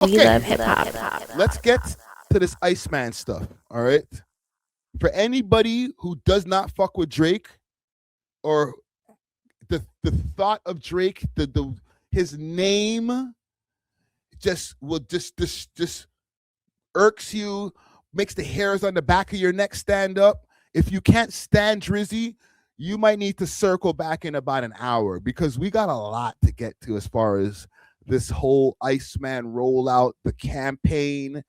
We Okay, love hip hop. let's get to this Iceman stuff. All right. For anybody who does not fuck with Drake, or the thought of Drake, the his name just will just irks you, makes the hairs on the back of your neck stand up. If you can't stand Drizzy, you might need to circle back in about an hour because we got a lot to get to as far as this whole Iceman rollout, the campaign,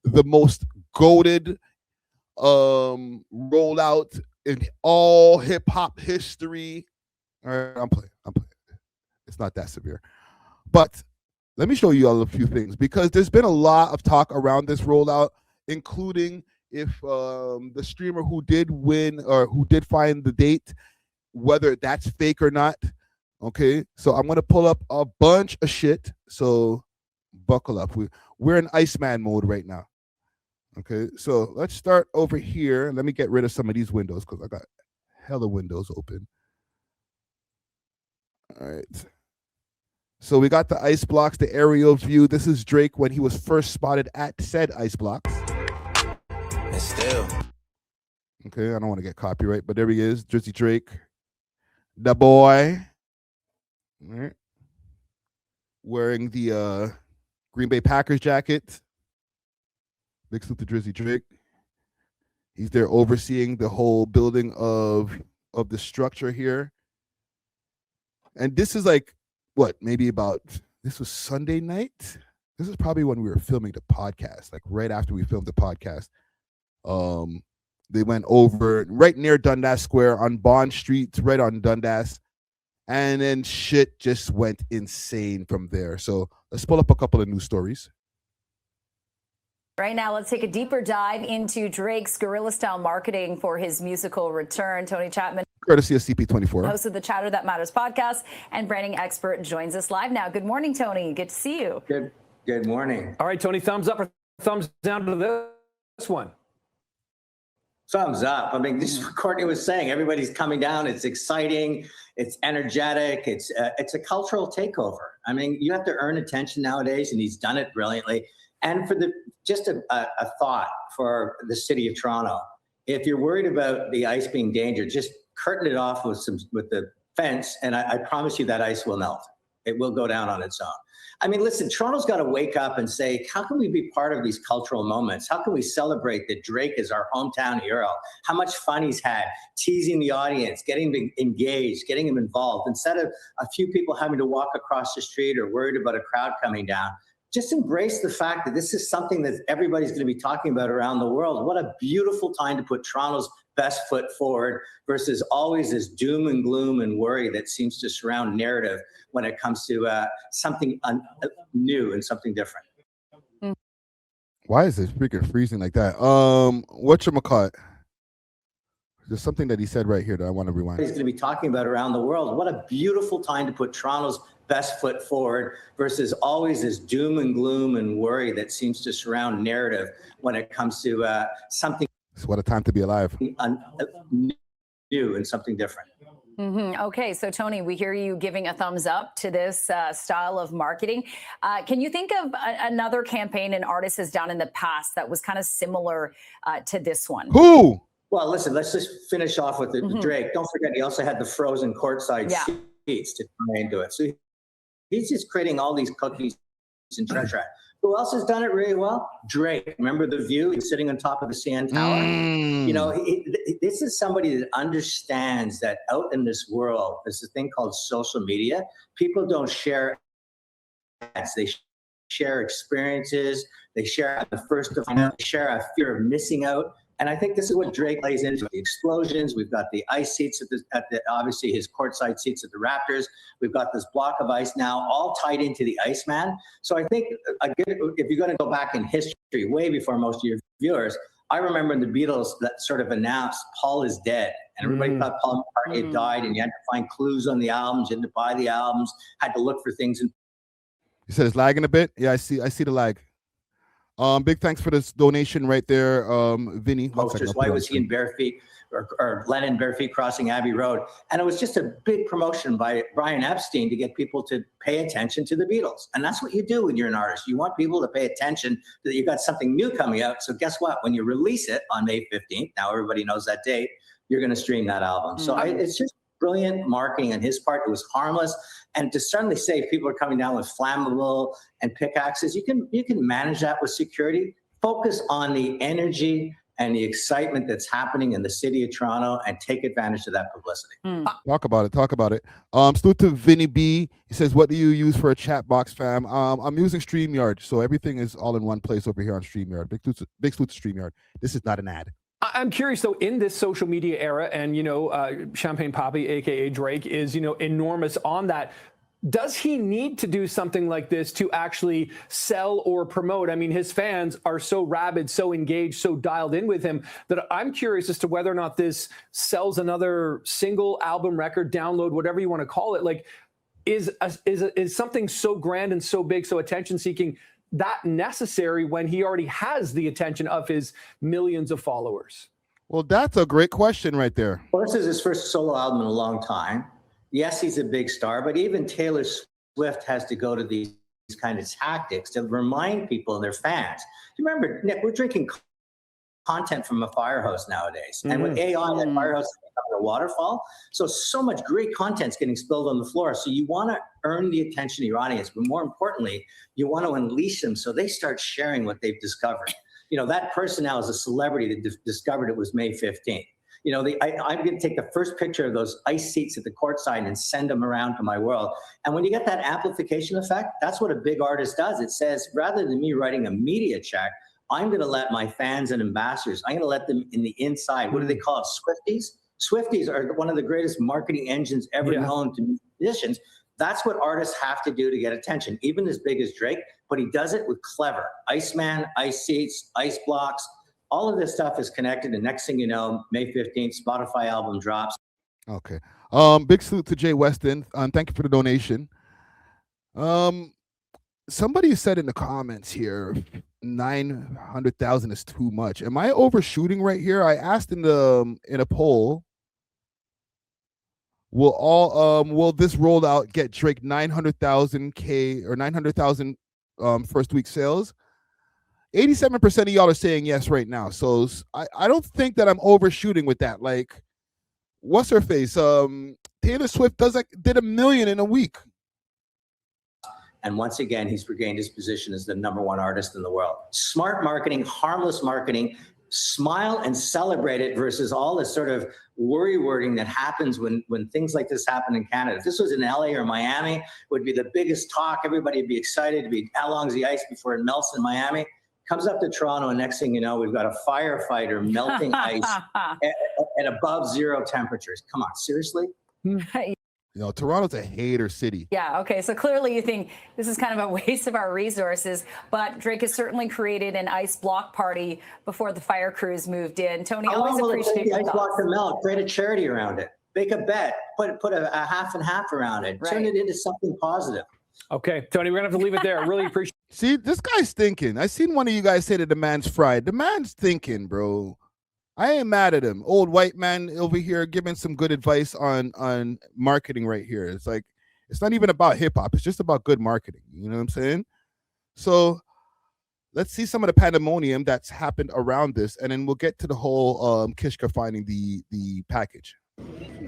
the most goated rollout in all hip hop history. All right, I'm playing. It's not that severe. But let me show you all a few things because there's been a lot of talk around this rollout, including if the streamer who did win or who did find the date, whether that's fake or not. Okay, so I'm gonna pull up a bunch of shit. So buckle up. We're in Iceman mode right now. Okay, so let's start over here. Let me get rid of some of these windows because I got hella windows open. All right. So we got the ice blocks, the aerial view. This is Drake when he was first spotted at said ice blocks. And still. Okay, I don't want to get copyright, but there he is, Drizzy Drake, the boy. All right. Wearing the Green Bay Packers jacket. Big salute to Drizzy Drake. He's there overseeing the whole building of the structure here. And this is like, what, maybe about, this was Sunday night? This is probably when we were filming the podcast, like right after we filmed the podcast. They went over right near Dundas Square on Bond Street, right on Dundas. And then shit just went insane from there. So let's pull up a couple of news stories. Right now, let's take a deeper dive into Drake's guerrilla-style marketing for his musical return. Tony Chapman, courtesy of CP24, host of the Chatter That Matters podcast and branding expert, joins us live now. Good morning, Tony. Good to see you. Good morning. All right, Tony, thumbs up or thumbs down to this one? Thumbs up. I mean, this is what Courtney was saying. Everybody's coming down. It's exciting. It's energetic. It's a cultural takeover. I mean, you have to earn attention nowadays, and he's done it brilliantly. And for just a thought for the city of Toronto, if you're worried about the ice being dangerous, just curtain it off with the fence, and I promise you that ice will melt. It will go down on its own. I mean, listen, Toronto's got to wake up and say, how can we be part of these cultural moments? How can we celebrate that Drake is our hometown hero? How much fun he's had, teasing the audience, getting them engaged, getting them involved, instead of a few people having to walk across the street or worried about a crowd coming down. Just embrace the fact that this is something that everybody's going to be talking about around the world. What a beautiful time to put Toronto's best foot forward versus always this doom and gloom and worry that seems to surround narrative when it comes to something new and something different. Why is this freaking freezing like that? Whatchamacallit? There's something that he said right here that I want to rewind. He's going to be talking about around the world. What a beautiful time to put Toronto's best foot forward versus always this doom and gloom and worry that seems to surround narrative when it comes to something. What a time to be alive. New and something different. Mm-hmm. Okay, so Tony, we hear you giving a thumbs up to this style of marketing. Can you think of another campaign an artist has done in the past that was kind of similar to this one? Who? Well, listen, let's just finish off with the Drake. Don't forget, he also had the frozen courtside seats to tie into it. So he's just creating all these cookies and treasure. Who else has done it really well? Drake. Remember the view? He's sitting on top of the CN Tower. You know, this is somebody that understands that out in this world, there's a thing called social media. People don't share ads. They share experiences. They share the first of all, share a fear of missing out. And I think this is what Drake lays into the explosions. We've got the ice seats at the obviously his courtside seats at the Raptors. We've got this block of ice now, all tied into the Iceman. So I think if you're going to go back in history, way before most of your viewers, I remember the Beatles that sort of announced Paul is dead, and everybody thought Paul McCartney had died, and you had to find clues on the albums, you had to buy the albums, had to look for things. You said it's lagging a bit. Yeah, I see the lag. Big thanks for this donation right there, Vinny. Posters. Why was he in bare feet or Lennon bare feet crossing Abbey Road? And it was just a big promotion by Brian Epstein to get people to pay attention to the Beatles. And that's what you do when you're an artist. You want people to pay attention that you've got something new coming out. So guess what? When you release it on May 15th, now everybody knows that date, you're going to stream that album. So it's just brilliant marketing on his part. It was harmless. And to suddenly say if people are coming down with flammable and pickaxes, you can manage that with security. Focus on the energy and the excitement that's happening in the city of Toronto and take advantage of that publicity. Talk about it. Salute to Vinny B. He says, what do you use for a chat box, fam? I'm using StreamYard, so everything is all in one place over here on StreamYard. Big salute to StreamYard. This is not an ad. I'm curious, though, in this social media era, and, Champagne Papi, a.k.a. Drake, is, enormous on that. Does he need to do something like this to actually sell or promote? I mean, his fans are so rabid, so engaged, so dialed in with him that I'm curious as to whether or not this sells another single, album, record, download, whatever you want to call it. Like, is something so grand and so big, so attention-seeking, that necessary when he already has the attention of his millions of followers? Well, that's a great question right there. Well, this is his first solo album in a long time. Yes, he's a big star, but even Taylor Swift has to go to these kind of tactics to remind people and their fans. You remember, Nick, we're drinking content from a fire hose nowadays. And with AI, that fire hose is becoming a waterfall. So much great content's getting spilled on the floor. So you want to earn the attention of your audience, but more importantly, you want to unleash them so they start sharing what they've discovered. That person now is a celebrity that discovered it was May 15th. I'm going to take the first picture of those ice seats at the courtside and send them around to my world. And when you get that amplification effect, that's what a big artist does. It says, rather than me writing a media check, I'm going to let my fans and ambassadors, I'm going to let them in the inside. What do they call it? Swifties? Swifties are one of the greatest marketing engines ever known to musicians. That's what artists have to do to get attention, even as big as Drake, but he does it with clever. Iceman, ice seats, ice blocks. All of this stuff is connected, and next thing you know, May 15th, Spotify album drops. Okay. Big salute to Jay Weston. Thank you for the donation. Somebody said in the comments here, 900,000 is too much. Am I overshooting right here? I asked in a poll, will this rollout get Drake 900,000 or 900,000 first week sales? 87% of y'all are saying yes right now. So I don't think that I'm overshooting with that. Like, what's her face? Taylor Swift did 1 million in a week. And once again, he's regained his position as the #1 artist in the world. Smart marketing, harmless marketing, smile and celebrate it versus all this sort of worry wording that happens when things like this happen in Canada. If this was in LA or Miami, it would be the biggest talk. Everybody would be excited to be, how long's the ice before it melts in Miami? Comes up to Toronto, and next thing you know, we've got a firefighter melting ice at above 0 temperatures. Come on, seriously? Toronto's a hater city. Yeah, okay, so clearly you think this is kind of a waste of our resources, but Drake has certainly created an ice block party before the fire crews moved in. Tony, always appreciate the ice block to melt. Create a charity around it. Make a bet. Put a half and half around it. Right. Turn it into something positive. Okay, Tony, we're going to have to leave it there. I really appreciate it. See, this guy's thinking. I seen one of you guys say that the man's fried. The man's thinking, bro. I ain't mad at him. Old white man over here giving some good advice on marketing right here. It's like, it's not even about hip hop. It's just about good marketing. You know what I'm saying? So let's see some of the pandemonium that's happened around this, and then we'll get to the whole Kishka finding the package.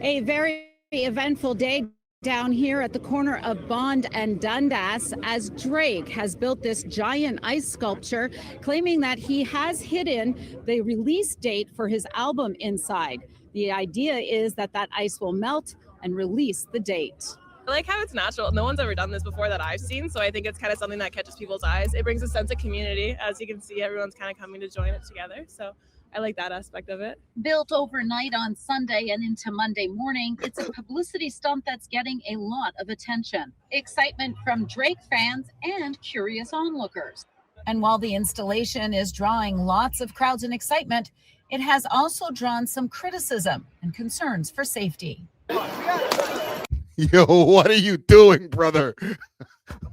A very eventful day down here at the corner of Bond and Dundas as Drake has built this giant ice sculpture claiming that he has hidden the release date for his album inside. The idea is that ice will melt and release the date. I like how it's natural. No one's ever done this before that I've seen, so I think it's kind of something that catches people's eyes. It brings a sense of community. As you can see, everyone's kind of coming to join it together, so I like that aspect of it. Built overnight on Sunday and into Monday morning, it's a publicity stunt that's getting a lot of attention. Excitement from Drake fans and curious onlookers. And while the installation is drawing lots of crowds and excitement, it has also drawn some criticism and concerns for safety. Yo, what are you doing, brother?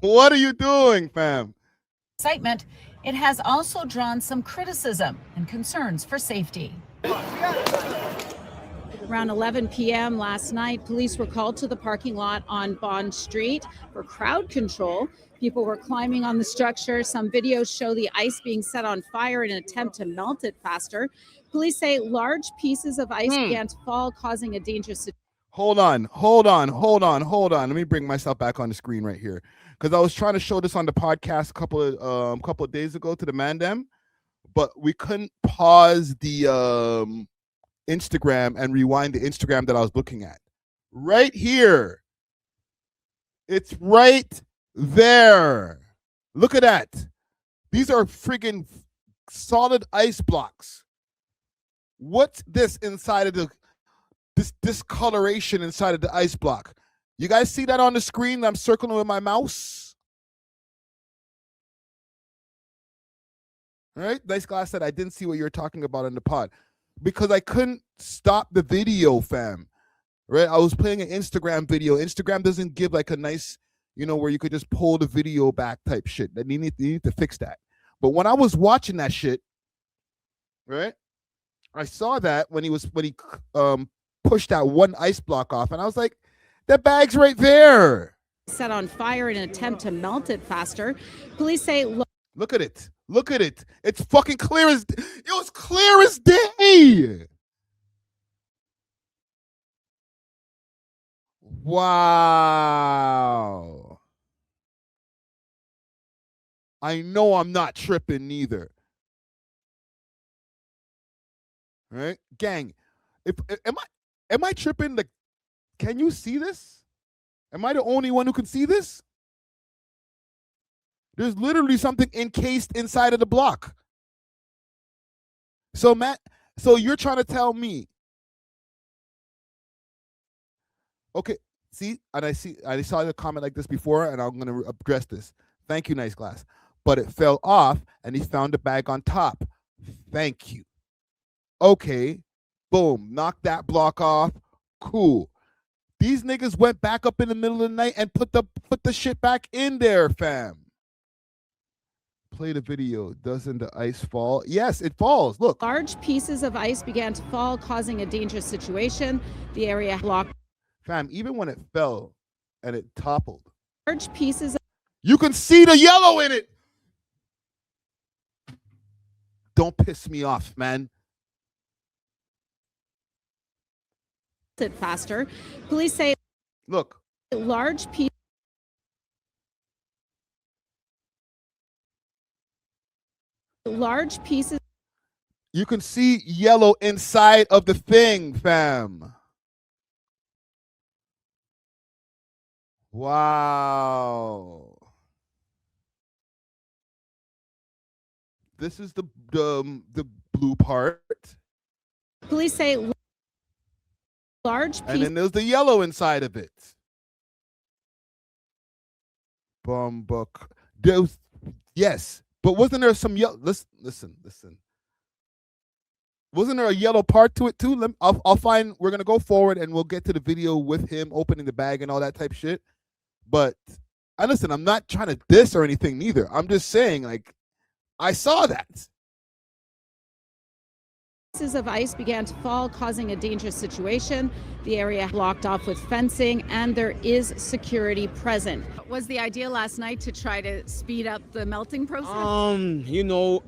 What are you doing, fam? excitement, it has also drawn some criticism and concerns for safety. Around 11 p.m. last night, police were called to the parking lot on Bond Street for crowd control. People were climbing on the structure. Some videos show the ice being set on fire in an attempt to melt it faster. Police say large pieces of ice began to fall, causing a dangerous situation. Hold on. Let me bring myself back on the screen right here, because I was trying to show this on the podcast a couple of days ago to the Mandem, but we couldn't pause the Instagram and rewind the Instagram that I was looking at. Right here. It's right there. Look at that. These are friggin' solid ice blocks. What's this inside of this discoloration inside of the ice block? You guys see that on the screen? I'm circling with my mouse. All right, Nice Glass said I didn't see what you were talking about in the pod because I couldn't stop the video, fam. Right, I was playing an Instagram video. Instagram doesn't give like a nice, where you could just pull the video back type shit. That you need to fix that. But when I was watching that shit, right, I saw that when he pushed that one ice block off, and I was like, that bag's right there. Set on fire in an attempt to melt it faster. Police say, look at it. Look at it. It's fucking clear as it was clear as day. Wow. I know I'm not tripping neither. All right, gang. Am I tripping? Like, can you see this? Am I the only one who can see this? There's literally something encased inside of the block. So Matt, so you're trying to tell me? Okay, see, and I saw the comment like this before, and I'm gonna address this. Thank you, Nice Glass. But it fell off, and he found the bag on top. Thank you. Okay, boom, knock that block off. Cool. These niggas went back up in the middle of the night and put the shit back in there, fam. Play the video. Doesn't the ice fall? Yes, it falls. Look. Large pieces of ice began to fall, causing a dangerous situation. The area blocked. Fam, even when it fell and it toppled. Large pieces. You can see the yellow in it. Don't piss me off, man. It faster. Police say, look, large piece. Large pieces. You can see yellow inside of the thing, fam. Wow. This is the blue part. Police say large piece. And then there's the yellow inside of it. Book. There's, yes. But wasn't there some yellow? Listen. Wasn't there a yellow part to it too? I'll find. We're gonna go forward and we'll get to the video with him opening the bag and all that type of shit. But listen, I'm not trying to diss or anything neither. I'm just saying, like, I saw that. Pieces of ice began to fall, causing a dangerous situation. The area blocked off with fencing, and there is security present. Was the idea last night to try to speed up the melting process?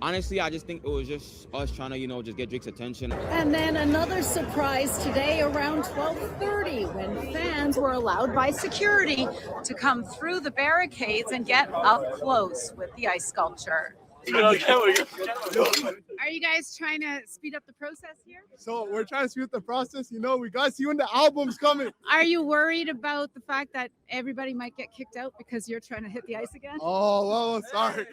Honestly, I just think it was just us trying to, just get Drake's attention. And then another surprise today around 12:30 when fans were allowed by security to come through the barricades and get up close with the ice sculpture. Are you guys trying to speed up the process here? So we're trying to speed up the process. We got to see when the album's coming. Are you worried about the fact that everybody might get kicked out because you're trying to hit the ice again? Oh, well, sorry.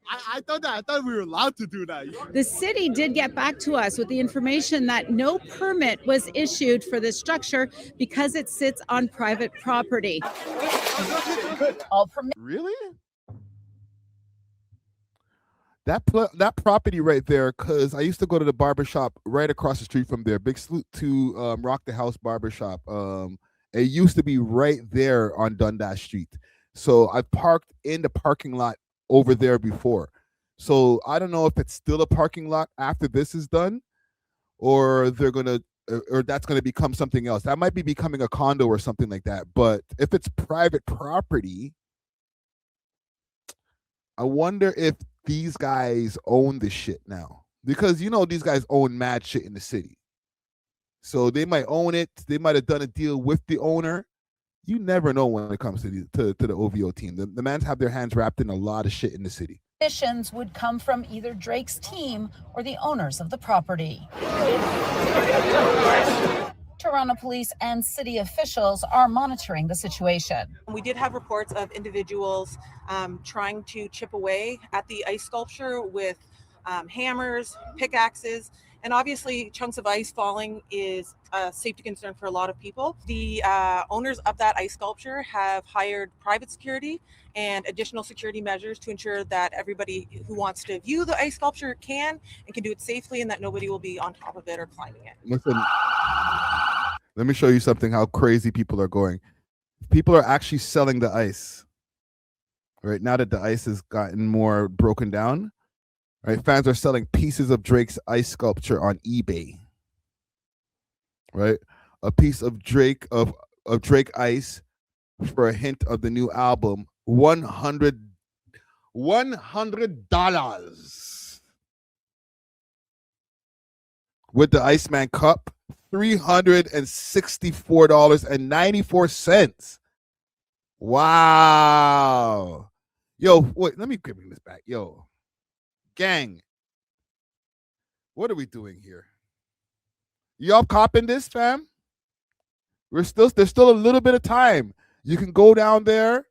I thought we were allowed to do that. The city did get back to us with the information that no permit was issued for this structure because it sits on private property. Really? That property right there, because I used to go to the barbershop right across the street from there. Big salute to Rock the House Barbershop. It used to be right there on Dundas Street. So I parked in the parking lot over there before. So I don't know if it's still a parking lot after this is done, or they're gonna, or that's gonna become something else. That might be becoming a condo or something like that. But if it's private property, I wonder if these guys own the shit now, because you know these guys own mad shit in the city. So they might own it. They might have done a deal with the owner. You never know when it comes to the OVO team. The mans have their hands wrapped in a lot of shit in the city. Additions would come from either Drake's team or the owners of the property. Toronto police and city officials are monitoring the situation. We did have reports of individuals trying to chip away at the ice sculpture with hammers, pickaxes, and obviously chunks of ice falling is a safety concern for a lot of people. The owners of that ice sculpture have hired private security and additional security measures to ensure that everybody who wants to view the ice sculpture can do it safely, and that nobody will be on top of it or climbing it. Listen, let me show you something, how crazy people are going. People are actually selling the ice. Right now that the ice has gotten more broken down, right? Fans are selling pieces of Drake's ice sculpture on eBay. Right? A piece of Drake ice for a hint of the new album, $100. With the Iceman cup, $364.94. Wow. Yo, wait, let me give this back. Yo, gang, what are we doing here? Y'all copping this, fam? There's still a little bit of time. You can go down there,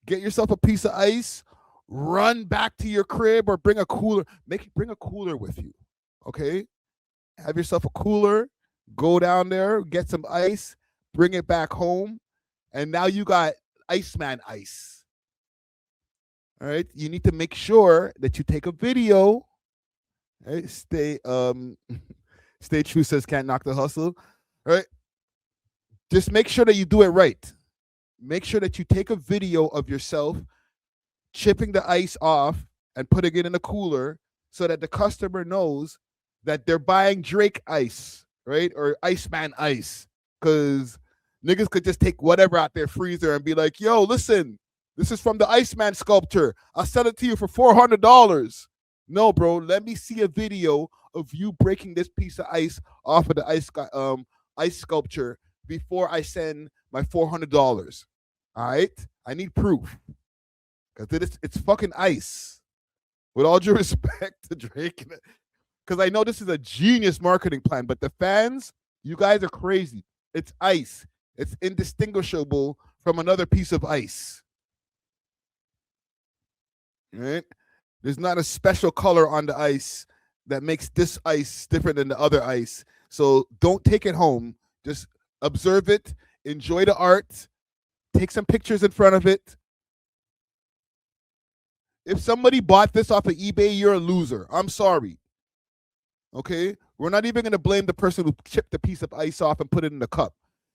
get yourself a piece of ice, run back to your crib, or bring a cooler. Bring a cooler with you, okay? Have yourself a cooler, go down there, get some ice, bring it back home, and now you got Iceman ice. All right, you need to make sure that you take a video. Right? Stay true says can't knock the hustle. All right, just make sure that you do it right. Make sure that you take a video of yourself chipping the ice off and putting it in a cooler so that the customer knows that they're buying Drake ice, right? Or Iceman ice. Because niggas could just take whatever out their freezer and be like, yo, listen, this is from the Iceman sculpture. I'll sell it to you for $400. No, bro, let me see a video of you breaking this piece of ice off of the ice sculpture before I send my $400. All right? I need proof. Because it's fucking ice. With all due respect to Drake, because I know this is a genius marketing plan, but the fans, you guys are crazy. It's ice. It's indistinguishable from another piece of ice. Right? There's not a special color on the ice that makes this ice different than the other ice. So don't take it home. Just observe it, enjoy the art, take some pictures in front of it. If somebody bought this off of eBay, you're a loser. I'm sorry. Okay? We're not even going to blame the person who chipped the piece of ice off and put it in the cup.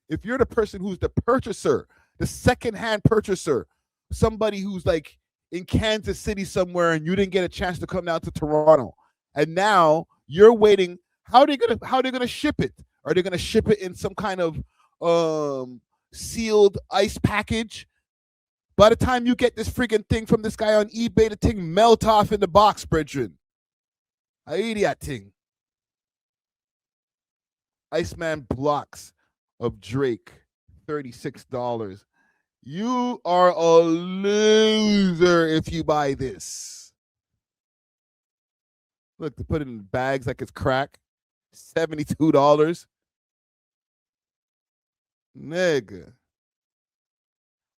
If you're the person who's the purchaser, the secondhand purchaser, somebody who's like in Kansas City somewhere and you didn't get a chance to come down to Toronto, and now you're waiting, how are they gonna ship it? Are they gonna ship it in some kind of sealed ice package? By the time you get this freaking thing from this guy on eBay, the thing melt off in the box, brethren. I eat that thing. Iceman blocks of Drake, $36. You are a loser if you buy this. Look, to put it in bags like it's crack, $72. Nigga.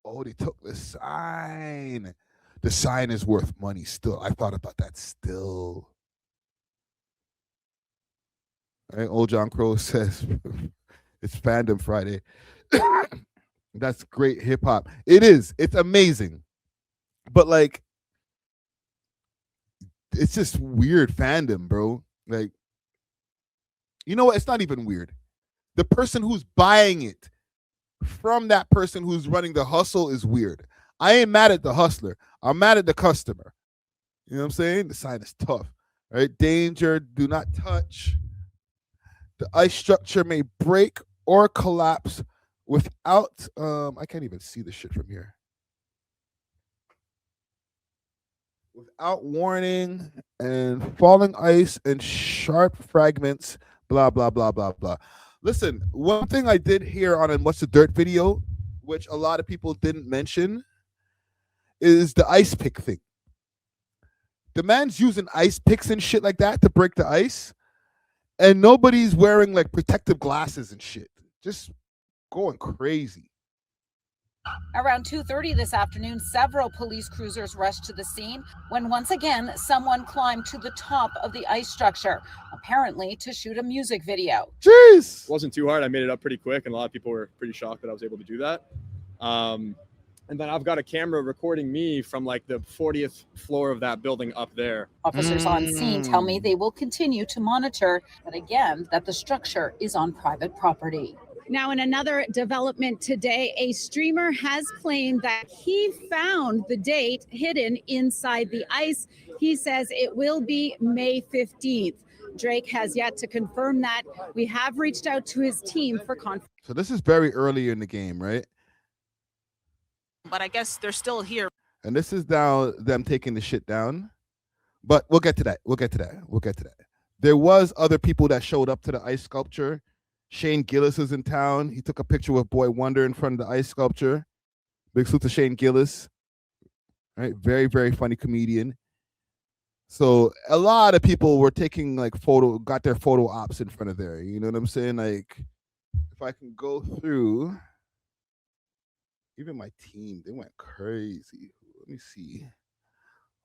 Oh, they took the sign. The sign is worth money still. I thought about that still. All right, old John Crow says it's Fandom Friday. That's great hip hop. It is. It's amazing. But like, it's just weird fandom, bro. Like, you know what? It's not even weird. The person who's buying it from that person who's running the hustle is weird. I ain't mad at the hustler. I'm mad at the customer. You know what I'm saying? The sign is tough. Right? Danger, do not touch. The ice structure may break or collapse without I can't even see the shit from here. Without warning, and falling ice and sharp fragments, blah blah blah blah blah. Listen, one thing I did hear on a What's the Dirt video, which a lot of people didn't mention, is the ice pick thing. The man's using ice picks and shit like that to break the ice, and nobody's wearing like protective glasses and shit. Just going crazy. Around 2:30 this afternoon, several police cruisers rushed to the scene when once again someone climbed to the top of the ice structure, apparently to shoot a music video. Jeez! It wasn't too hard. I made it up pretty quick, and a lot of people were pretty shocked that I was able to do that. And then I've got a camera recording me from like the 40th floor of that building up there. Officers on scene tell me they will continue to monitor, but again, that the structure is on private property. Now, in another development today, a streamer has claimed that he found the date hidden inside the ice. He says it will be May 15th. Drake has yet to confirm that. We have reached out to his team for confirmation. So this is very early in the game, right? But I guess they're still here. And this is now them taking the shit down. But we'll get to that. We'll get to that. There was other people that showed up to the ice sculpture. Shane Gillis is in town. He took a picture with Boy Wonder in front of the ice sculpture. Big salute to Shane Gillis. Right? Very, very funny comedian. So a lot of people were taking like got their photo ops in front of there. You know what I'm saying? Like, if I can go through, even my team, they went crazy. Let me see.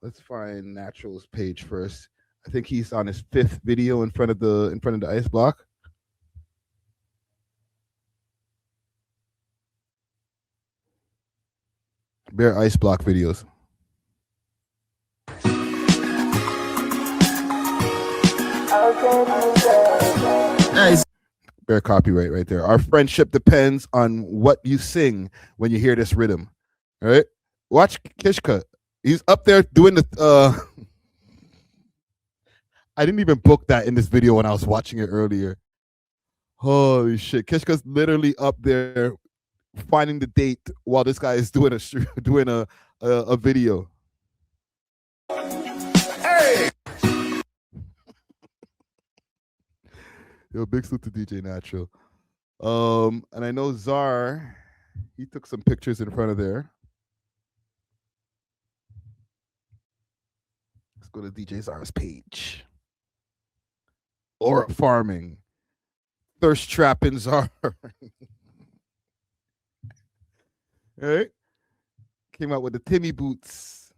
Let's find Natural's page first. I think he's on his 5th video in front of the ice block. Bear ice block videos. Nice. Bear copyright right there. Our friendship depends on what you sing when you hear this rhythm. All right? Watch Kishka. He's up there doing the I didn't even book that in this video when I was watching it earlier. Holy shit. Kishka's literally up there finding the date while this guy is doing a video. Hey! Yo, big salute to DJ Natural. And I know Czar, he took some pictures in front of there. Let's go to DJ Czar's page. Aura Farming. Thirst Trapping Czar. Right? Came out with the Timmy boots.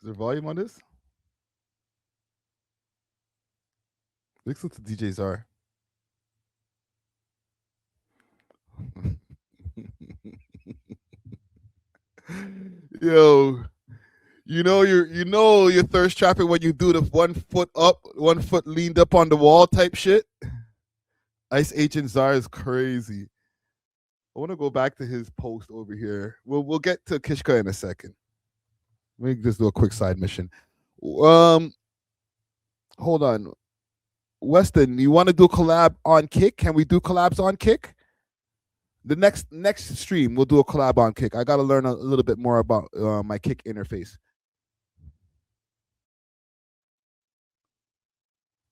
Is there volume on this? Listen to DJ Czar. Yo, you know you're thirst trapping when you do the 1 foot up, 1 foot leaned up on the wall type shit. Ice Agent Czar is crazy. I want to go back to his post over here. We'll get to Kishka in a second. Let me just do a quick side mission. Hold on. Weston, you want to do a collab on Kick? Can we do collabs on Kick? The next stream, we'll do a collab on Kick. I got to learn a little bit more about my Kick interface.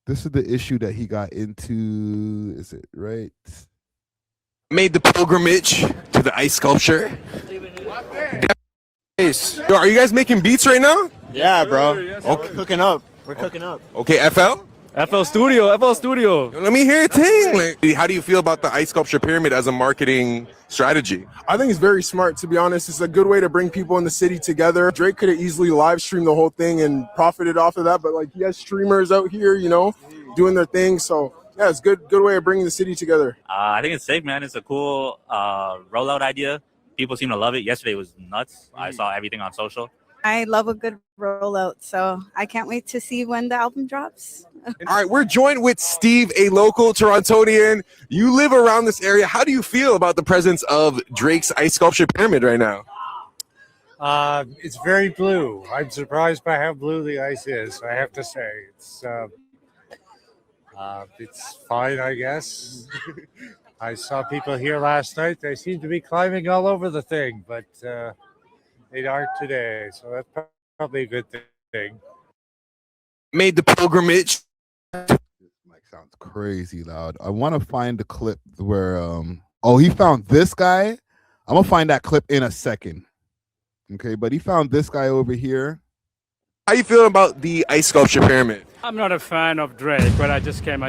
This is the issue that he got into. Is it right? Made the pilgrimage to the ice sculpture. Yo, are you guys making beats right now? Yeah, bro. Okay. We're cooking up. We're cooking up. Okay, FL? FL Studio. Let me hear it, ting. Like, how do you feel about the ice sculpture pyramid as a marketing strategy? I think it's very smart, to be honest. It's a good way to bring people in the city together. Drake could have easily live streamed the whole thing and profited off of that, but like he has streamers out here, doing their thing. So yeah, it's good way of bringing the city together. I think it's sick, man. It's a cool rollout idea. People seem to love it. Yesterday was nuts. I saw everything on social. I love a good rollout, so I can't wait to see when the album drops. All right, we're joined with Steve, a local Torontonian. You live around this area. How do you feel about the presence of Drake's ice sculpture pyramid right now? It's very blue. I'm surprised by how blue the ice is, I have to say. It's fine, I guess. I saw people here last night. They seem to be climbing all over the thing, but they aren't today, so that's probably a good thing. Made the pilgrimage. Mic sounds crazy loud. I want to find the clip where he found this guy. I'm gonna find that clip in a second. Okay, but he found this guy over here. How you feeling about the ice sculpture pyramid? I'm not a fan of Drake, but I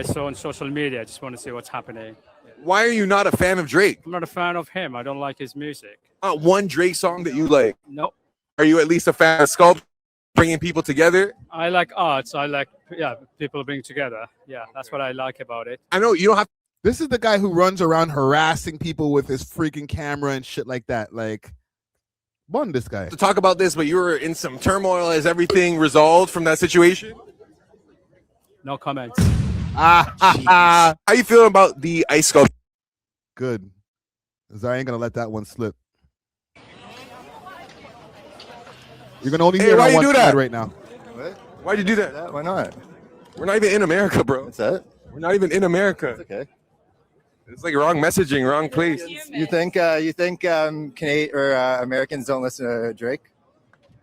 saw on social media. I just want to see what's happening. Why are you not a fan of Drake? I'm not a fan of him. I don't like his music. Not one Drake song that you like? No. Are you at least a fan of sculpture, bringing people together? I like arts. I like, people being together. Yeah, that's what I like about it. I know you don't have. This is the guy who runs around harassing people with his freaking camera and shit like that. Like, bun this guy. To talk about this, but you were in some turmoil. Is everything resolved from that situation? No comments. How you feeling about the ice sculpture? Good. Because I ain't gonna let that one slip. You're gonna only hear it on one side right now. What? Why'd you do that? Why not? We're not even in America, bro. What's that? We're not even in America. It's okay. It's like wrong messaging, wrong place. You think Canadian or Americans don't listen to Drake?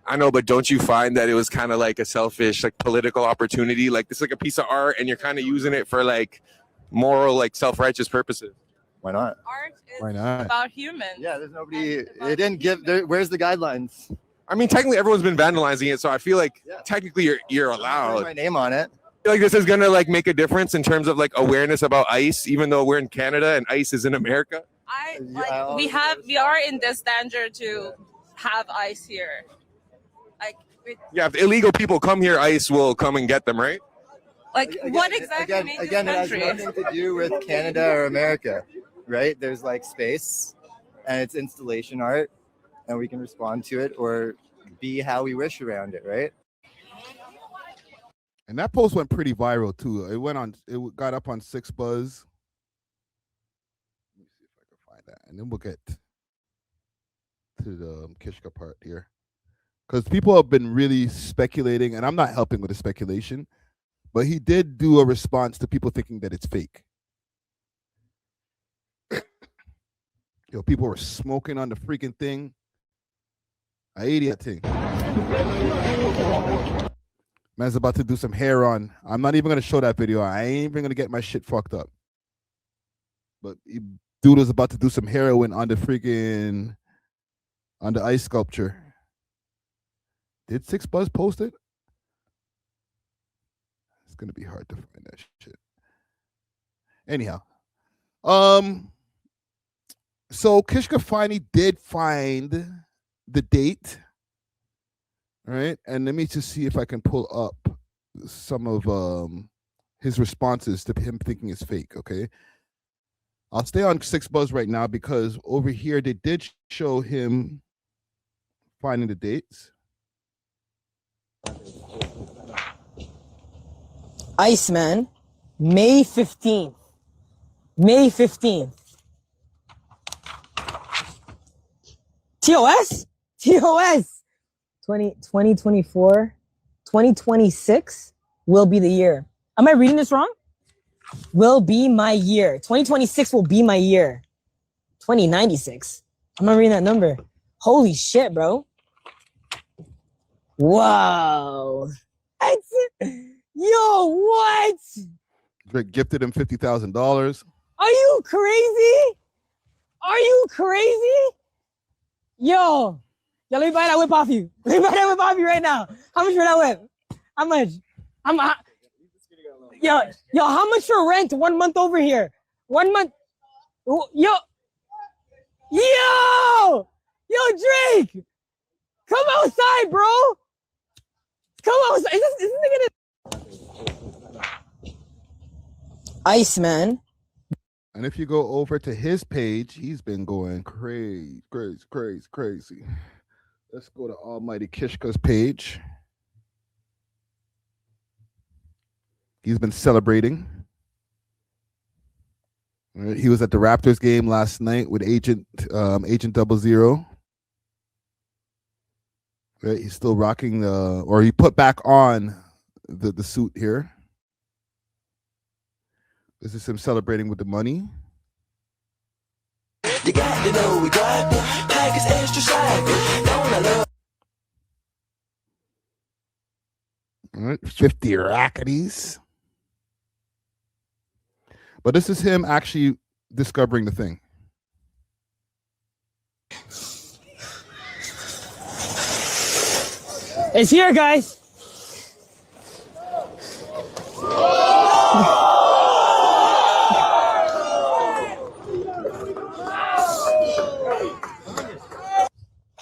I know, but don't you find that it was kind of like a selfish, like political opportunity? Like this is like a piece of art, and you're kind of using it for like moral, like self-righteous purposes. Why not? Art is Why not? about humans. Yeah, there's nobody. It didn't give. Where's the guidelines? I mean, technically, everyone's been vandalizing it, so I feel like technically you're allowed. My name on it. I feel like this is gonna like make a difference in terms of like awareness about ice, even though we're in Canada and ice is in America. We are in this danger to have ice here. Yeah, if illegal people come here, ice will come and get them, right? What exactly made Again, it this has country? nothing to do with Canada or America, right? There's like space, and it's installation art, and we can respond to it or be how we wish around it, right? And that post went pretty viral too. It got up on 6 Buzz. Let me see if I can find that, and then we'll get to the Kishka part here, because people have been really speculating, and I'm not helping with the speculation, but he did do a response to people thinking that it's fake. Yo, people were smoking on the freaking thing. I ate that thing. Man's about to do some hair on. I'm not even gonna show that video. I ain't even gonna get my shit fucked up. But dude was about to do some heroin on the ice sculpture. Did 6 Buzz post it? It's gonna be hard to find that shit. Anyhow, so Kishka finally did find the date. All right, and let me just see if I can pull up some of his responses to him thinking it's fake. Okay, I'll stay on 6 Buzz right now because over here they did show him finding the dates. Iceman, May 15th. May 15th. TOS? TOS! 2024, 2026 will be the year. Am I reading this wrong? Will be my year. 2026 will be my year. 2096. I'm not reading that number. Holy shit, bro. Wow. Yo, what? Drake gifted him $50,000. Are you crazy? Are you crazy? Yo, let me buy that whip off you. Let me buy that whip off you right now. How much for that whip? How much? Yo, how much for rent 1 month over here? 1 month. Yo, Drake, come outside, bro. Come outside. Is this nigga? Iceman. And if you go over to his page, he's been going crazy. Let's go to Almighty Kishka's page. He's been celebrating. All right, he was at the Raptors game last night with Agent 00. Right, he's still rocking or he put back on the suit here. This is him celebrating with the money. You got to know we drive me, package extra side. Don't I love? All right, 50 racketies. But this is him actually discovering the thing. It's here, guys.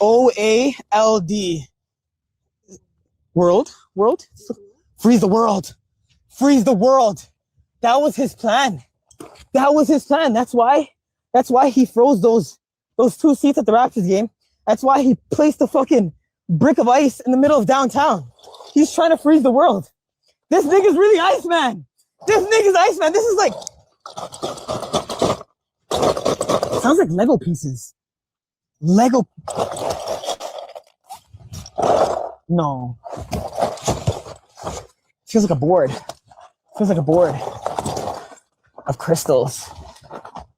O-A-L-D. World? Freeze the world. Freeze the world. That was his plan. That's why he froze those 2 seats at the Raptors game. That's why he placed the fucking brick of ice in the middle of downtown. He's trying to freeze the world. This nigga's really Iceman. This is like... Sounds like Lego pieces. No. Feels like a board. Of crystals.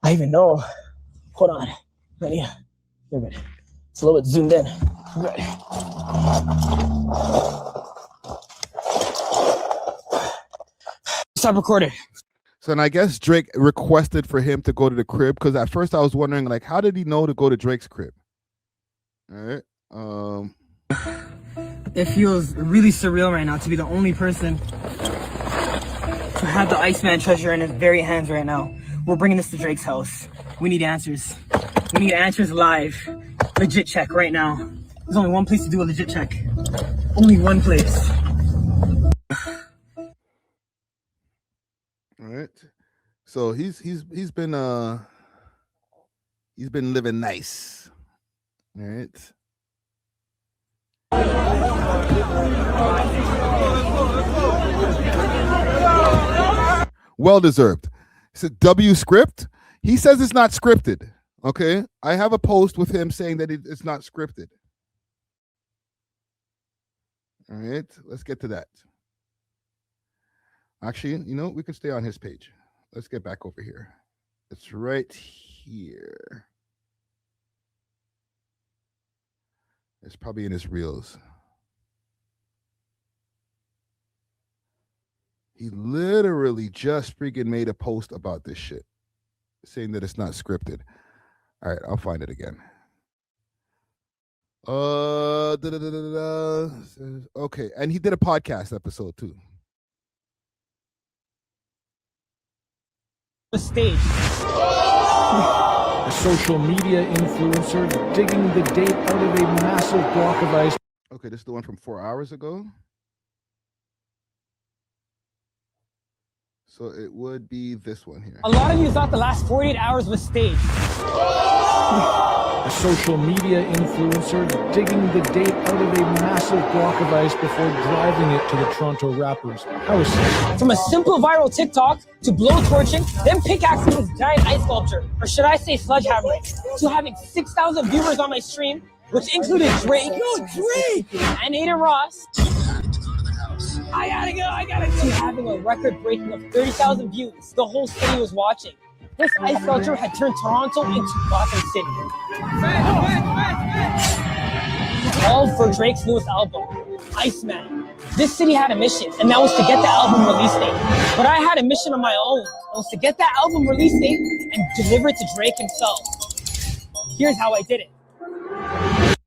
I even know. Hold on. Ready? You're good. It's a little bit zoomed in. Good. Stop recording. So, and I guess Drake requested for him to go to the crib, because at first I was wondering, like, how did he know to go to Drake's crib? All right. It feels really surreal right now to be the only person to have the Iceman treasure in his very hands right now. We're bringing this to Drake's house. We need answers. We need answers live. Legit check right now. There's only one place to do a legit check. Only one place. All right. So he's been living nice. All right. Well deserved. It's a W script. He says it's not scripted. Okay. I have a post with him saying that it's not scripted. All right. Let's get to that. Actually, you know, we can stay on his page. Let's get back over here. It's right here. It's probably in his reels. He literally just freaking made a post about this shit, saying that it's not scripted. All right, I'll find it again. Okay, and he did a podcast episode too. The stage. A social media influencer digging the date out of a massive block of ice. Okay, this is the one from 4 hours ago. So it would be this one here. A lot of you thought the last 48 hours was staged. A social media influencer digging the date out of a massive block of ice before driving it to the Toronto Raptors' house. From a simple viral TikTok to blowtorching, then pickaxing this giant ice sculpture, or should I say sledgehammering, to having 6,000 viewers on my stream, which included Drake, and Aiden Ross. I gotta go. To having a record-breaking of 30,000 views. The whole city was watching. This ice sculpture had turned Toronto into Gotham City. All for Drake's newest album, Iceman. This city had a mission, and that was to get the album release date. But I had a mission of my own. It was to get that album release date and deliver it to Drake himself. Here's how I did it.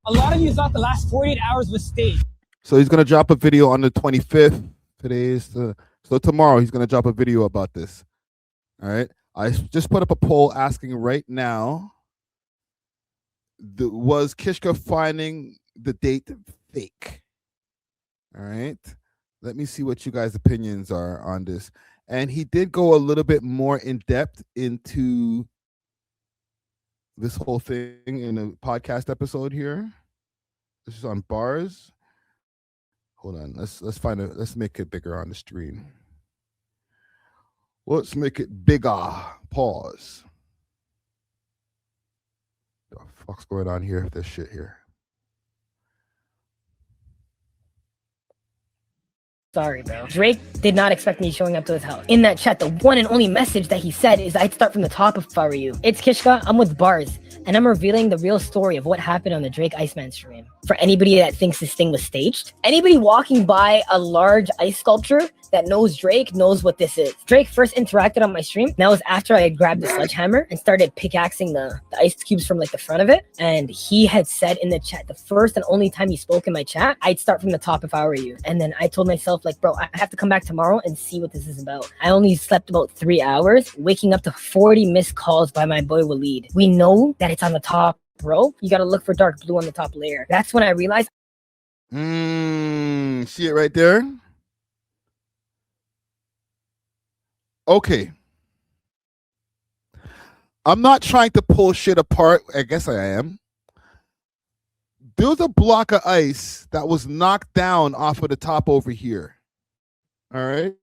A lot of you thought the last 48 hours was staged. So he's gonna drop a video on the 25th. Today is so tomorrow he's gonna drop a video about this. All right. I just put up a poll asking right now, was Kishka finding the date fake? All right. Let me see what you guys' opinions are on this. And he did go a little bit more in depth into this whole thing in a podcast episode here. This is on Bars. Hold on. Let's make it bigger on the screen. Let's make it bigger. Pause. The fuck's going on here? This shit here. Sorry, bro. Drake did not expect me showing up to his house. In that chat, the one and only message that he said is I'd start from the top if I were you. It's Kishka, I'm with Bars, and I'm revealing the real story of what happened on the Drake Iceman stream. For anybody that thinks this thing was staged, anybody walking by a large ice sculpture that knows Drake knows what this is. Drake first interacted on my stream. That was after I had grabbed the sledgehammer and started pickaxing the ice cubes from like the front of it. And he had said in the chat, the first and only time he spoke in my chat, I'd start from the top if I were you. And then I told myself, like, bro, I have to come back tomorrow and see what this is about. I only slept about 3 hours, waking up to 40 missed calls by my boy Waleed. We know that it's on the top, bro. You got to look for dark blue on the top layer. That's when I realized. See it right there? Okay. I'm not trying to pull shit apart. I guess I am. There was a block of ice that was knocked down off of the top over here. All right.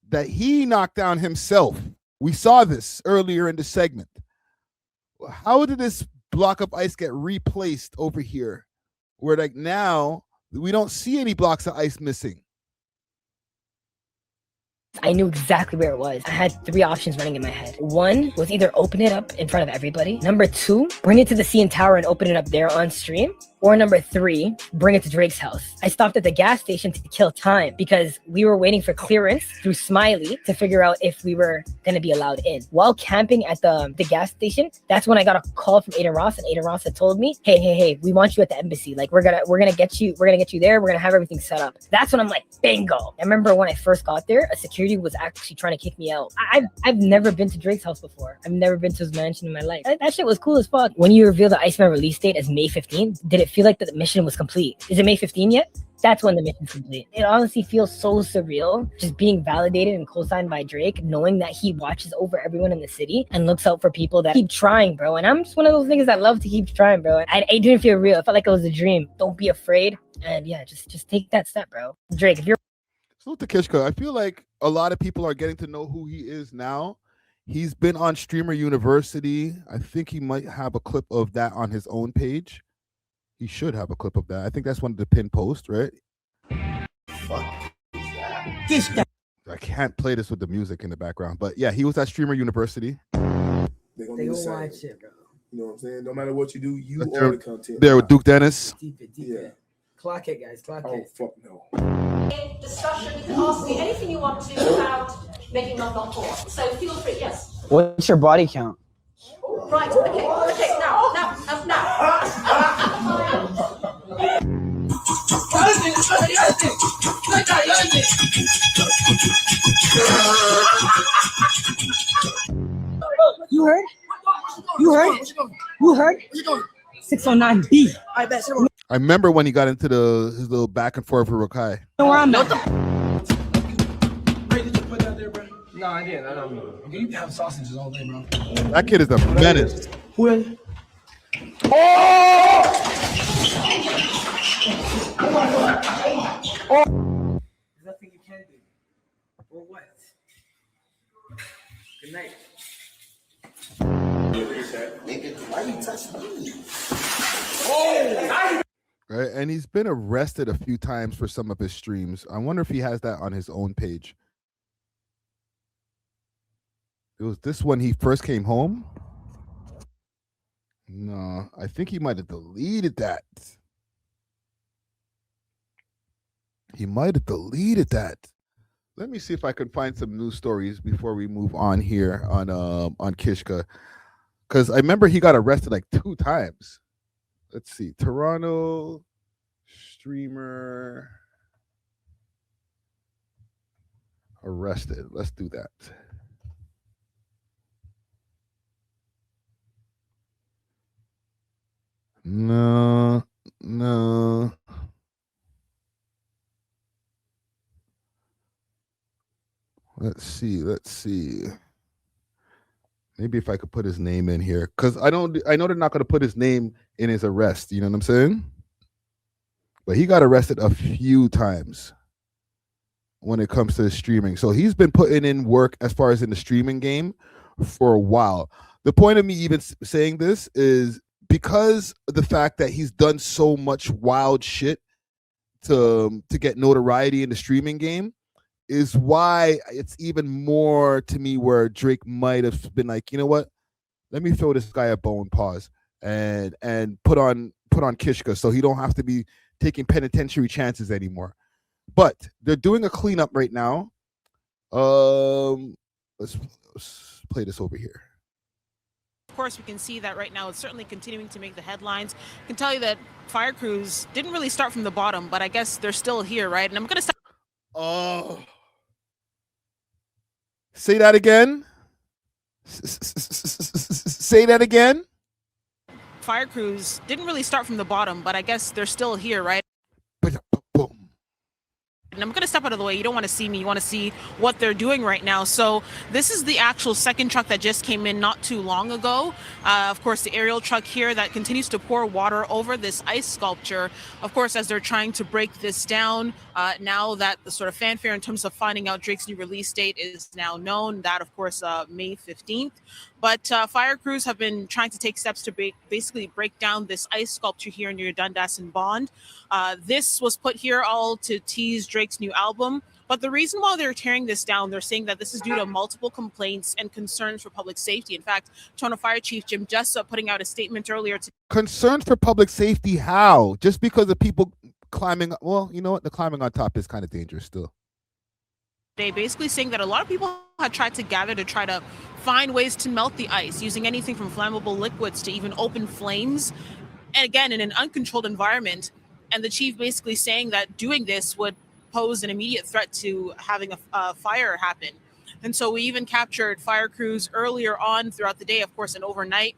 That he knocked down himself. We saw this earlier in the segment. How did this block of ice get replaced over here? Where like now we don't see any blocks of ice missing. I knew exactly where it was. I had 3 options running in my head. 1 was either open it up in front of everybody. Number 2, bring it to the CN Tower and open it up there on stream. Or number 3, bring it to Drake's house. I stopped at the gas station to kill time because we were waiting for clearance through Smiley to figure out if we were going to be allowed in. While camping at the gas station, that's when I got a call from Aiden Ross, and Aiden Ross had told me, hey, we want you at the embassy. Like we're gonna get you there. We're gonna have everything set up. That's when I'm like, bingo. I remember when I first got there, a security was actually trying to kick me out. I've never been to Drake's house before. I've never been to his mansion in my life. That shit was cool as fuck. When you reveal the Iceman release date as May 15th, did it feel like that the mission was complete? Is it May 15 yet? That's when the mission's complete. It honestly feels so surreal just being validated and co-signed by Drake, knowing that he watches over everyone in the city and looks out for people that keep trying, bro. And I'm just one of those niggas that love to keep trying, bro. It didn't feel real. It felt like it was a dream. Don't be afraid. And yeah, just take that step, bro. Drake, if you're Salute to Kishka. I feel like a lot of people are getting to know who he is now. He's been on Streamer University. I think he might have a clip of that on his own page. He should have a clip of that. I think that's one of the pinned posts, right? Fuck. I can't play this with the music in the background, but yeah, he was at Streamer University. They're gonna watch it, bro. You know what I'm saying? No matter what you do, you are the content. There with Duke Dennis. deep it. Clock it, guys. Clock Oh fuck no. Discussion, you can ask me anything you want to about making love not porn. So feel free, yes. What's your body count? Right, okay, now. You heard? 609B. I bet. I remember when he got into his little back and forth with Rakai. Know where I'm at. No, I didn't. I don't know. You can have sausages all day, bro. That kid is a menace. Well. There's nothing you can do. Or what? Good night. Why you touching me? Right, and he's been arrested a few times for some of his streams. I wonder if he has that on his own page. It was this when he first came home. No, I think he might have deleted that. Let me see if I can find some news stories before we move on here on Kishka, because I remember he got arrested like 2 times. Let's see, Toronto streamer arrested. Let's do that. No. Let's see. Maybe if I could put his name in here, because I know they're not going to put his name in his arrest. You know what I'm saying? But he got arrested a few times. when it comes to streaming. So he's been putting in work as far as in the streaming game for a while. The point of me even saying this is because of the fact that he's done so much wild shit to get notoriety in the streaming game is why it's even more to me where Drake might have been like, you know what, let me throw this guy a bone, pause, and put on Kishka so he don't have to be taking penitentiary chances anymore. But they're doing a cleanup right now. Let's play this over here. Of course, we can see that right now it's certainly continuing to make the headlines. I can tell you that fire crews didn't really start from the bottom, but I guess they're still here, right? And I'm going to start. Oh. Say that again. Say that again. Fire crews didn't really start from the bottom, but I guess they're still here, right? And I'm going to step out of the way. You don't want to see me. You want to see what they're doing right now. So this is the actual second truck that just came in not too long ago. Of course, the aerial truck here that continues to pour water over this ice sculpture. Of course, as they're trying to break this down, now that the sort of fanfare in terms of finding out Drake's new release date is now known, that, of course, May 15th. But fire crews have been trying to take steps to basically break down this ice sculpture here near Dundas and Bond. This was put here all to tease Drake's new album. But the reason why they're tearing this down, they're saying that this is due to multiple complaints and concerns for public safety. In fact, Toronto Fire Chief Jim Jessup putting out a statement earlier today. Concern for public safety, how? Just because of people climbing, well, you know what? The climbing on top is kind of dangerous still. They basically saying that a lot of people had tried to gather to try to find ways to melt the ice using anything from flammable liquids to even open flames, and again in an uncontrolled environment. And the chief basically saying that doing this would pose an immediate threat to having a fire happen. And so we even captured fire crews earlier on throughout the day, of course, and overnight,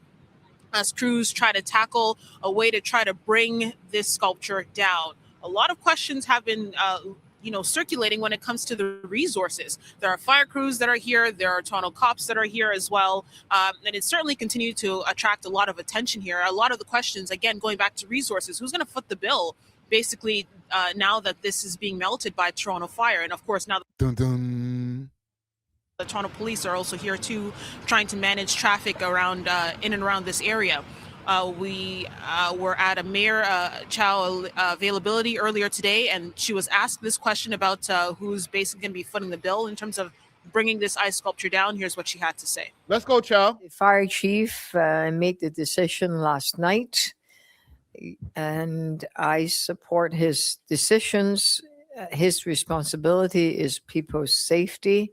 as crews try to tackle a way to try to bring this sculpture down. A lot of questions have been circulating when it comes to the resources. There are fire crews that are here. There are Toronto cops that are here as well. And it certainly continued to attract a lot of attention here. A lot of the questions, again, going back to resources, who's going to foot the bill, basically, now that this is being melted by Toronto Fire? And of course, now dun, dun. The Toronto police are also here too, trying to manage traffic around in and around this area. We were at a Mayor Chow availability earlier today, and she was asked this question about who's basically going to be footing the bill in terms of bringing this ice sculpture down. Here's what she had to say. Let's go, Chow. The fire chief made the decision last night, and I support his decisions. His responsibility is people's safety,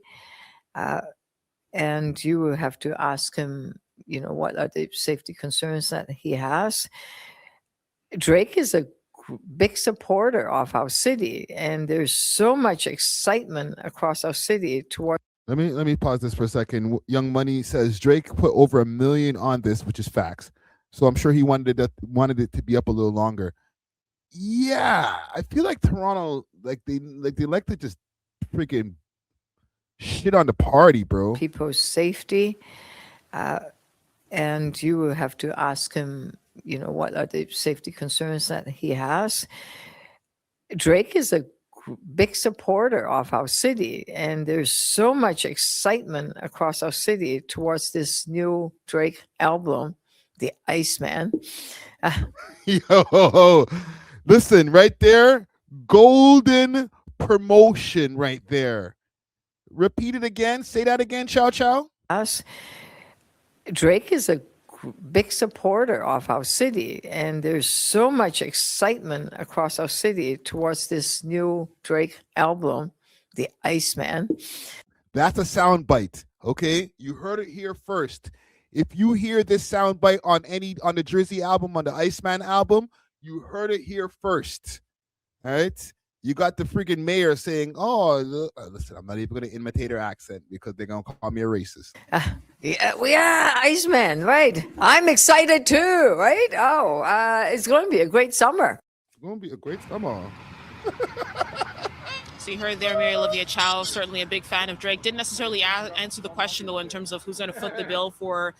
and you will have to ask him, what are the safety concerns that he has. Drake is a big supporter of our city, and there's so much excitement across our city toward. Let me pause this for a second. Young Money says Drake put over $1 million on this, which is facts. So I'm sure he wanted it to be up a little longer. Yeah, I feel like Toronto, they like to just freaking shit on the party, bro. People's safety, and you will have to ask him, what are the safety concerns that he has. Drake is a big supporter of our city, and there's so much excitement across our city towards this new Drake album, The Iceman. Yo, listen, right there, golden promotion right there. Repeat it again. Say that again, Chow Chow. Drake is a big supporter of our city, and there's so much excitement across our city towards this new Drake album, The Iceman. That's a sound bite, okay? You heard it here first. If you hear this sound bite on the Drizzy album, on the Iceman album, you heard it here first. All right? You got the freaking mayor saying, "Oh, listen, I'm not even going to imitate her accent because they're going to call me a racist." Yeah, Iceman, right? I'm excited too, right? Oh, it's going to be a great summer. It's going to be a great summer. So you heard there Mary Olivia Chow, certainly a big fan of Drake. Didn't necessarily answer the question, though, in terms of who's going to foot the bill for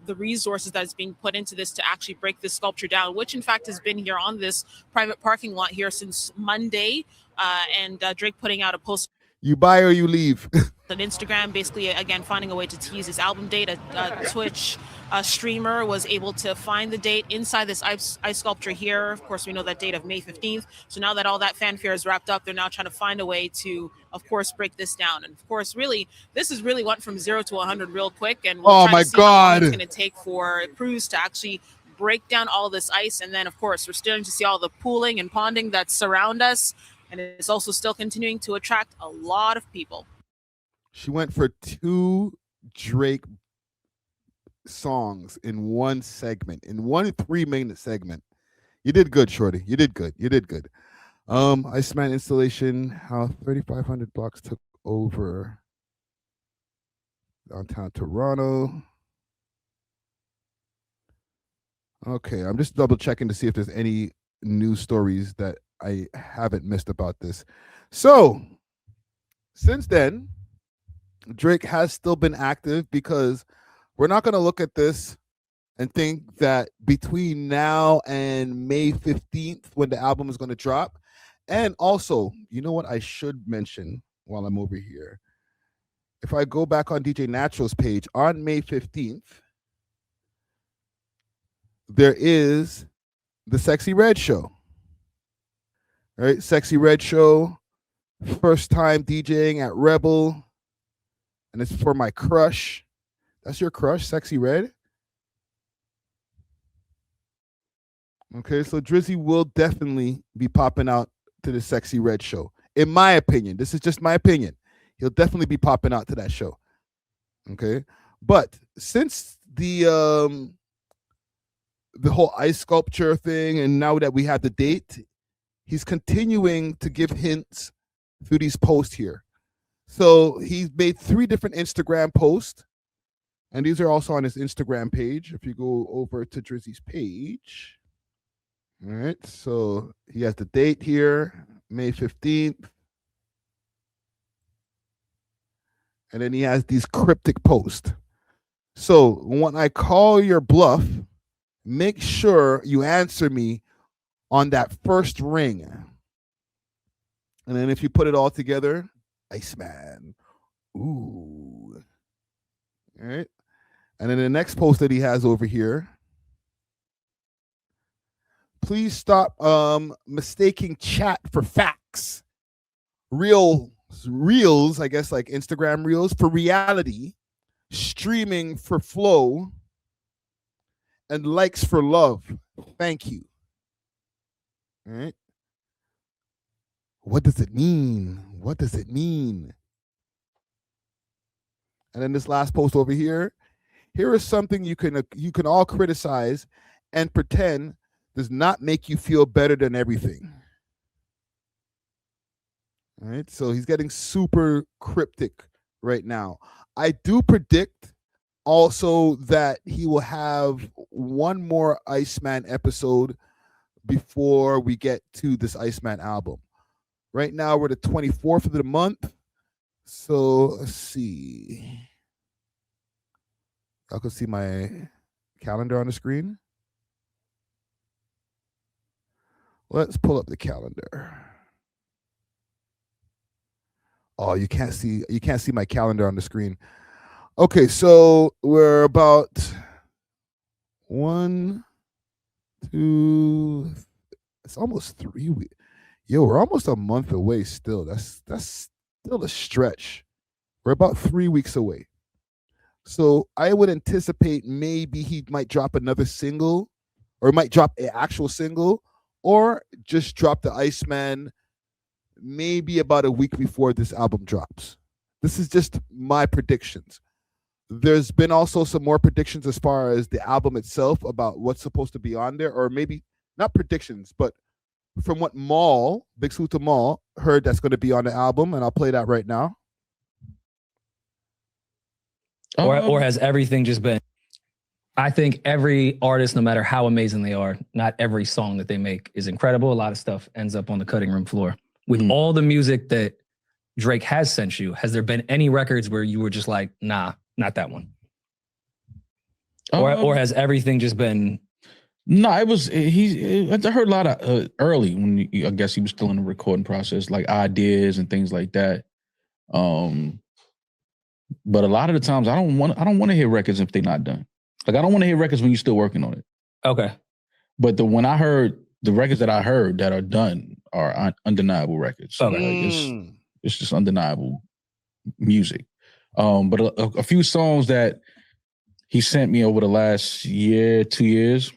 the resources that's being put into this to actually break this sculpture down, which in fact has been here on this private parking lot here since Monday. And Drake putting out a post You buy or you leave. on Instagram, basically, again, finding a way to tease his album date. A Twitch streamer was able to find the date inside this ice sculpture here. Of course, we know that date of May 15th. So now that all that fanfare is wrapped up, they're now trying to find a way to, of course, break this down. And of course, really, this is really went from 0 to 100 real quick. And we'll try to see how long it's going to take for crews to actually break down all this ice. And then, of course, we're starting to see all the pooling and ponding that surround us. And it's also still continuing to attract a lot of people. She went for 2 Drake songs in one segment, in one 3-minute segment. You did good, Shorty. You did good. You did good. Iceman installation, how 3,500 blocks took over downtown Toronto. Okay, I'm just double checking to see if there's any news stories that I haven't missed about this. So, since then, Drake has still been active, because we're not going to look at this and think that between now and May 15th, when the album is going to drop. And also, you know what I should mention while I'm over here? If I go back on DJ Natural's page, on May 15th, there is the Sexy Red Show. All right, Sexy Red Show, first time DJing at Rebel. And it's for my crush. That's your crush, Sexy Red? Okay, so Drizzy will definitely be popping out to the Sexy Red Show. In my opinion, this is just my opinion. He'll definitely be popping out to that show. Okay, but since the whole ice sculpture thing, and now that we have the date, he's continuing to give hints through these posts here. So he's made 3 different Instagram posts, and these are also on his Instagram page. If you go over to Drizzy's page, all right, so he has the date here, May 15th. And then he has these cryptic posts. So when I call your bluff, make sure you answer me on that first ring. And then if you put it all together, Iceman. Ooh. All right. And then the next post that he has over here. Please stop mistaking chat for facts. Reels, I guess, like Instagram Reels, for reality. Streaming for flow. And likes for love. Thank you. All right. What does it mean? What does it mean? And then this last post over here. Here is something you can all criticize and pretend does not make you feel better than everything. All right. So he's getting super cryptic right now. I do predict also that he will have one more Iceman episode before we get to this Iceman album. Right now, we're the 24th of the month. So let's see. Y'all can see my calendar on the screen. Let's pull up the calendar. Oh, you can't see my calendar on the screen. Okay, so we're about 1, 2, it's almost 3 weeks. Yo, we're almost a month away still. That's still a stretch. We're about 3 weeks away. So I would anticipate maybe he might drop another single, or might drop an actual single, or just drop the Iceman maybe about a week before this album drops. This is just my predictions. There's been also some more predictions as far as the album itself about what's supposed to be on there, or maybe not predictions, but from what Mal, Big Salute to Mal, heard that's going to be on the album, and I'll play that right now. Or has everything just been? I think every artist, no matter how amazing they are, not every song that they make is incredible. A lot of stuff ends up on the cutting room floor. With all the music that Drake has sent you, has there been any records where you were just like, nah, not that one? Or has everything just been? No, it was I heard a lot of early when I guess he was still in the recording process, like ideas and things like that. But a lot of the times I don't want to hear records if they're not done. Like I don't want to hear records when you're still working on it. Okay. But when I heard the records that I heard that are done are undeniable records. Okay. Like it's just undeniable music. But a few songs that he sent me over the last year, 2 years,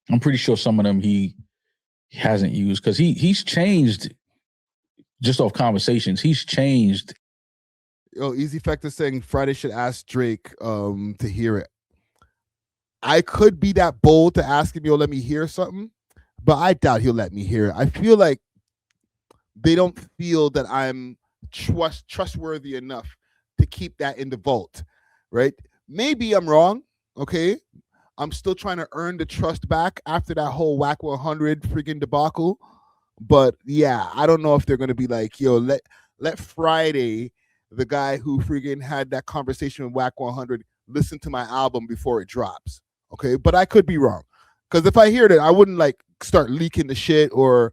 I'm pretty sure some of them he hasn't used because he's changed just off conversations. He's changed. Yo, Easy Factor saying Friday should ask Drake to hear it. I could be that bold to ask him, yo, let me hear something, but I doubt he'll let me hear it. I feel like they don't feel that I'm trustworthy enough to keep that in the vault, right? Maybe I'm wrong, okay? I'm still trying to earn the trust back after that whole Whack 100 freaking debacle. But yeah, I don't know if they're going to be like, yo, let Friday, the guy who freaking had that conversation with Whack 100, listen to my album before it drops. Okay, but I could be wrong. Because if I hear that, I wouldn't like start leaking the shit or,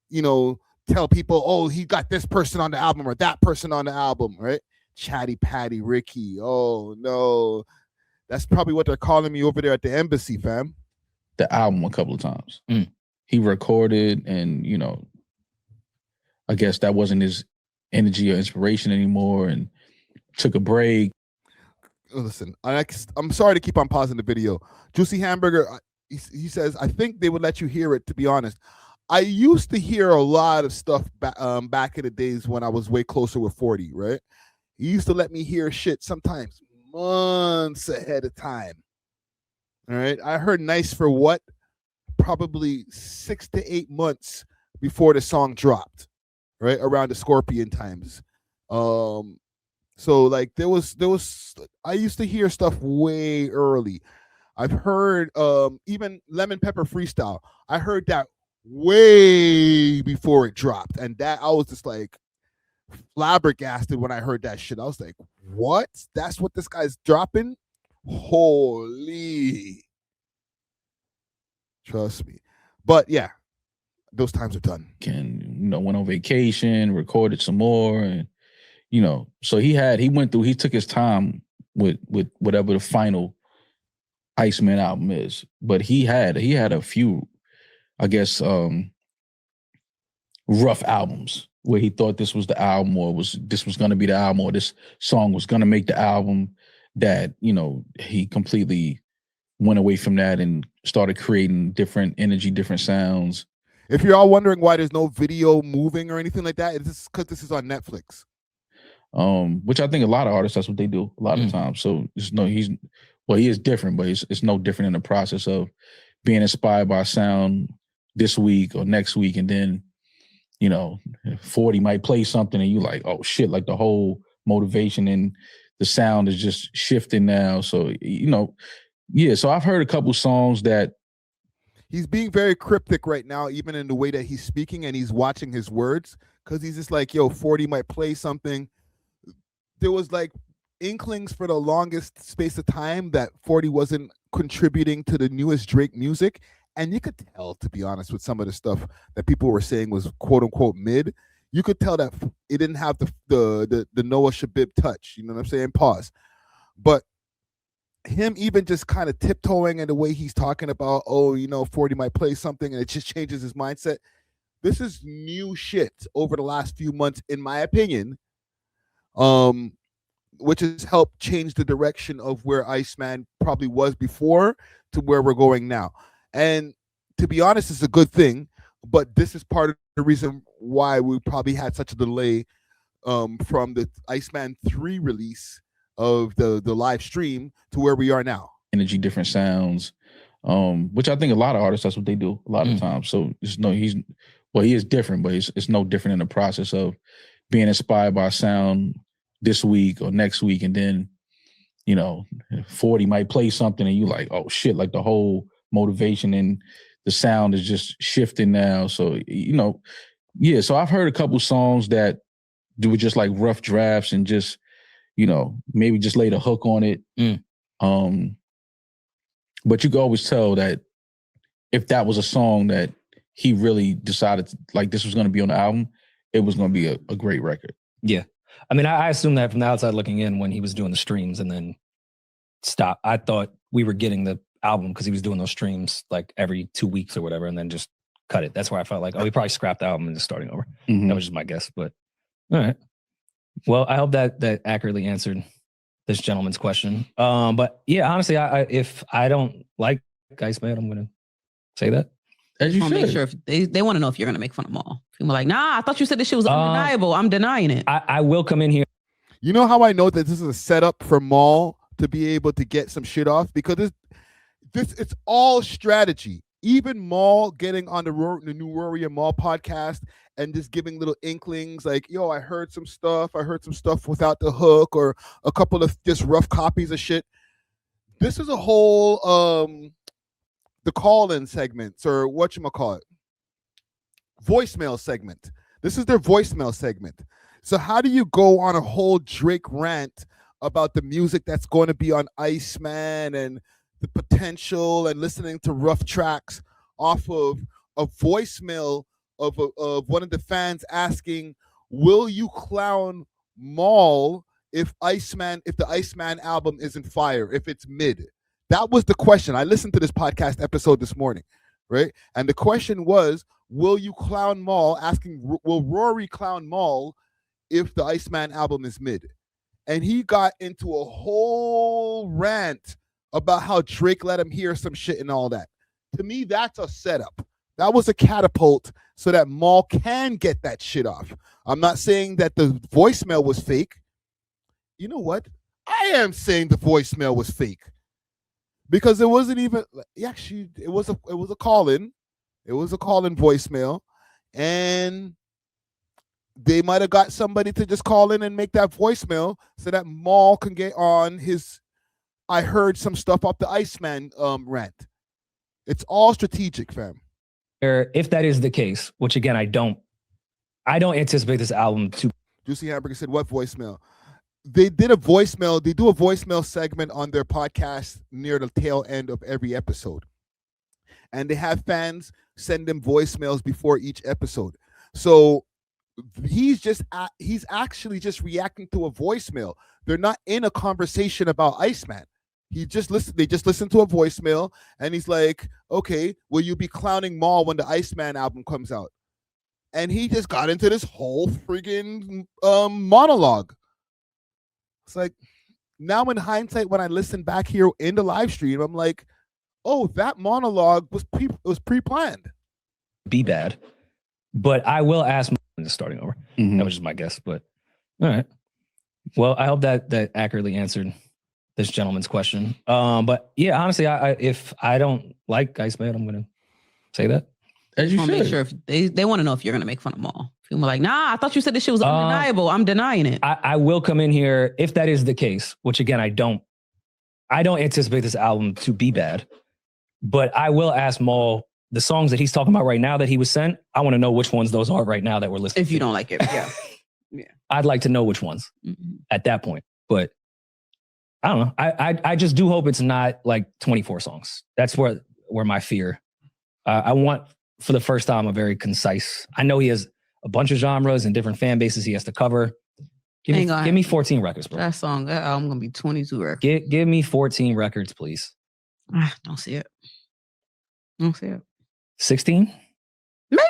you know, tell people, oh, he got this person on the album or that person on the album, right? Chatty Patty Ricky. Oh, no. That's probably what they're calling me over there at the embassy, fam. The album a couple of times. He recorded and, you know, I guess that wasn't his energy or inspiration anymore and took a break. Listen, I'm sorry to keep on pausing the video. Juicy Hamburger, he says, I think they would let you hear it, to be honest. I used to hear a lot of stuff back in the days when I was way closer with 40, right? He used to let me hear shit sometimes months ahead of time. All right. I heard Nice for What? Probably 6 to 8 months before the song dropped, right? Around the Scorpion times. So like there was I used to hear stuff way early. I've heard even Lemon Pepper Freestyle. I heard that way before it dropped. And that I was just like flabbergasted when I heard that shit. I was like, what? That's what this guy's dropping? Holy. Trust me. But yeah, those times are done. Went on vacation, recorded some more, and so he took his time with whatever the final Iceman album is. But he had a few, I guess, rough albums where he thought this was the album or this was going to be the album or this song was going to make the album that, he completely went away from that and started creating different energy, different sounds. If you're all wondering why there's no video moving or anything like that, it's because this is on Netflix. Which I think a lot of artists, that's what they do a lot of times. So he is different, but it's no different in the process of being inspired by a sound this week or next week. And then, 40 might play something and you like, oh shit, like the whole motivation and the sound is just shifting now. So, so I've heard a couple songs that he's being very cryptic right now, even in the way that he's speaking and he's watching his words. Cause he's just like, 40 might play something. There was like inklings for the longest space of time that 40 wasn't contributing to the newest Drake music. And you could tell, to be honest, with some of the stuff that people were saying was quote unquote mid. You could tell that it didn't have the Noah Shabib touch. You know what I'm saying? Pause. But him even just kind of tiptoeing and the way he's talking about, 40 might play something and it just changes his mindset. This is new shit over the last few months, in my opinion. Which has helped change the direction of where Iceman probably was before to where we're going now. And to be honest, it's a good thing, but this is part of the reason why we probably had such a delay from the Iceman 3 release of the live stream to where we are now. Energy, different sounds, which I think a lot of artists, that's what they do a lot of times. So he is different, but it's no different in the process of being inspired by a sound this week or next week. And then, 40 might play something and you like, oh shit, like the whole motivation and the sound is just shifting now. So, Yeah, so I've heard a couple songs that do just like rough drafts and just, maybe just laid a hook on it. But you can always tell that if that was a song that he really decided like this was going to be on the album, it was going to be a great record. Yeah. I mean, I assumed that from the outside looking in when he was doing the streams and then stopped. I thought we were getting the album because he was doing those streams like every 2 weeks or whatever and then just cut it. That's why I felt like, he probably scrapped the album and just starting over. That was just my guess, but all right. Well, I hope that accurately answered this gentleman's question. But yeah, honestly, if I don't like Iceman, I'm going to say that. As you want to should. make sure if they want to know if you're going to make fun of Mal. People are like, nah, I thought you said this shit was undeniable. I'm denying it. I will come in here. You know how I know that this is a setup for Mal to be able to get some shit off? Because it's all strategy. Even Mal getting on the new Rory and Mal podcast and just giving little inklings like, yo, I heard some stuff without the hook or a couple of just rough copies of shit. This is a whole the call-in segments or whatchamacallit, voicemail segment. This is their voicemail segment. So how do you go on a whole Drake rant about the music that's going to be on Iceman and the potential and listening to rough tracks off of a voicemail of one of the fans asking, will you clown Mal if the Iceman album isn't fire, if it's mid? That was the question. I listened to this podcast episode this morning, right? And the question was, will you clown Mal, asking, will Rory clown Mal if the Iceman album is mid? And he got into a whole rant about how Drake let him hear some shit and all that. To me, that's a setup. That was a catapult so that Mal can get that shit off. I'm not saying that the voicemail was fake. You know what? I am saying the voicemail was fake. Because it wasn't even, it was a call-in. It was a call-in voicemail. And they might have got somebody to just call in and make that voicemail so that Mal can get on his I heard some stuff off the Iceman rant. It's all strategic, fam. If that is the case, which again, I don't anticipate this album to. Juicy Hamburger said, what voicemail? They do a voicemail segment on their podcast near the tail end of every episode. And they have fans send them voicemails before each episode. So he's actually just reacting to a voicemail. They're not in a conversation about Iceman. They just listened to a voicemail and he's like, okay, will you be clowning Mal when the Iceman album comes out? And he just got into this whole friggin' monologue. It's like, now in hindsight, when I listen back here in the live stream, I'm like, oh, that monologue was pre-planned. Be bad. But I will ask just starting over. That was just my guess, but all right. Well, I hope that accurately answered this gentleman's question. But yeah, honestly, if I don't like Iceman, I'm gonna say that. As you should. Make sure if they want to know if you're gonna make fun of Mal. People are like, nah, I thought you said this shit was undeniable. I'm denying it. I will come in here if that is the case, which again, I don't anticipate this album to be bad, but I will ask Mal the songs that he's talking about right now that he was sent. I want to know which ones those are right now that we're listening. If you don't like it, yeah. I'd like to know which ones at that point, but I don't know. I just do hope it's not like 24 songs. That's where my fear. I want, for the first time, a very concise. I know he has a bunch of genres and different fan bases he has to cover. Give me 14 records, bro. That album gonna be 22 records. Give me 14 records, please. Don't see it. Don't see it. 16? Maybe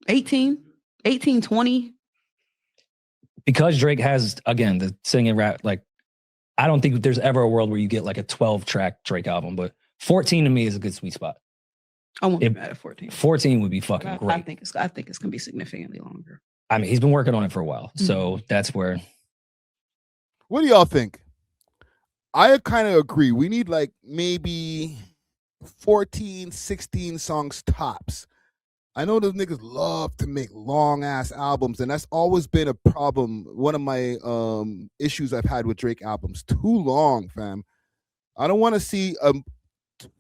18, 20. Because Drake has, again, the singing rap, like, I don't think there's ever a world where you get like a 12-track Drake album, but 14 to me is a good sweet spot. I won't be mad at 14. 14 would be fucking great. I think it's gonna be significantly longer. I mean, he's been working on it for a while, so that's where. What do y'all think? I kind of agree. We need like maybe 14, 16 songs tops. I know those niggas love to make long ass albums, and that's always been a problem. One of my issues I've had with Drake albums, too long, fam. I don't want to see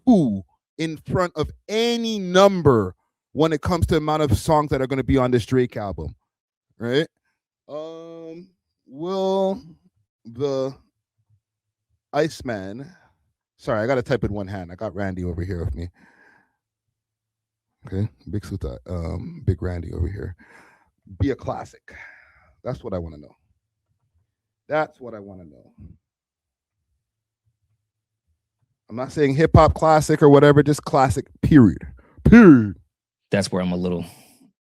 2 in front of any number when it comes to the amount of songs that are going to be on this Drake album, right? Will the Iceman, sorry, I got to type in one hand. I got Randy over here with me. Okay, Big Suta, Big Randy over here. Be a classic. That's what I want to know. That's what I want to know. I'm not saying hip hop classic or whatever, just classic, period. Period. That's where I'm a little.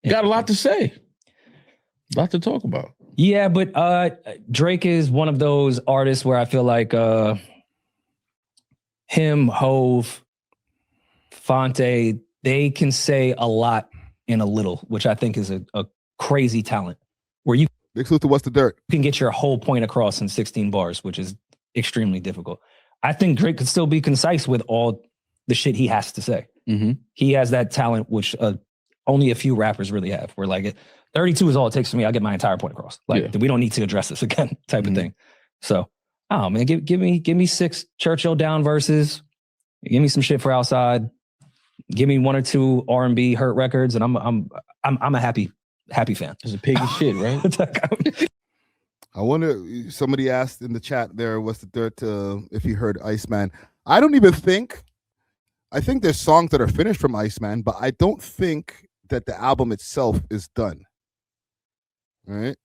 You got a lot to say. A lot to talk about. Yeah, but Drake is one of those artists where I feel like him, Hove, Fonte, they can say a lot in a little, which I think is a crazy talent. Where you Big Luther, what's the dirt? Can get your whole point across in 16 bars, which is extremely difficult. I think Drake could still be concise with all the shit he has to say. Mm-hmm. He has that talent, which only a few rappers really have. Where like 32 is all it takes for me. I'll get my entire point across. Like we don't need to address this again, type of thing. So, oh man, give me 6 Churchill down verses. Give me some shit for outside. Give me 1 or 2 R&B hurt records, and I'm a happy fan. It's a pig of shit, right? I wonder. Somebody asked in the chat there, what's the dirt if you heard Iceman? I don't even think. I think there's songs that are finished from Iceman, but I don't think that the album itself is done. All right.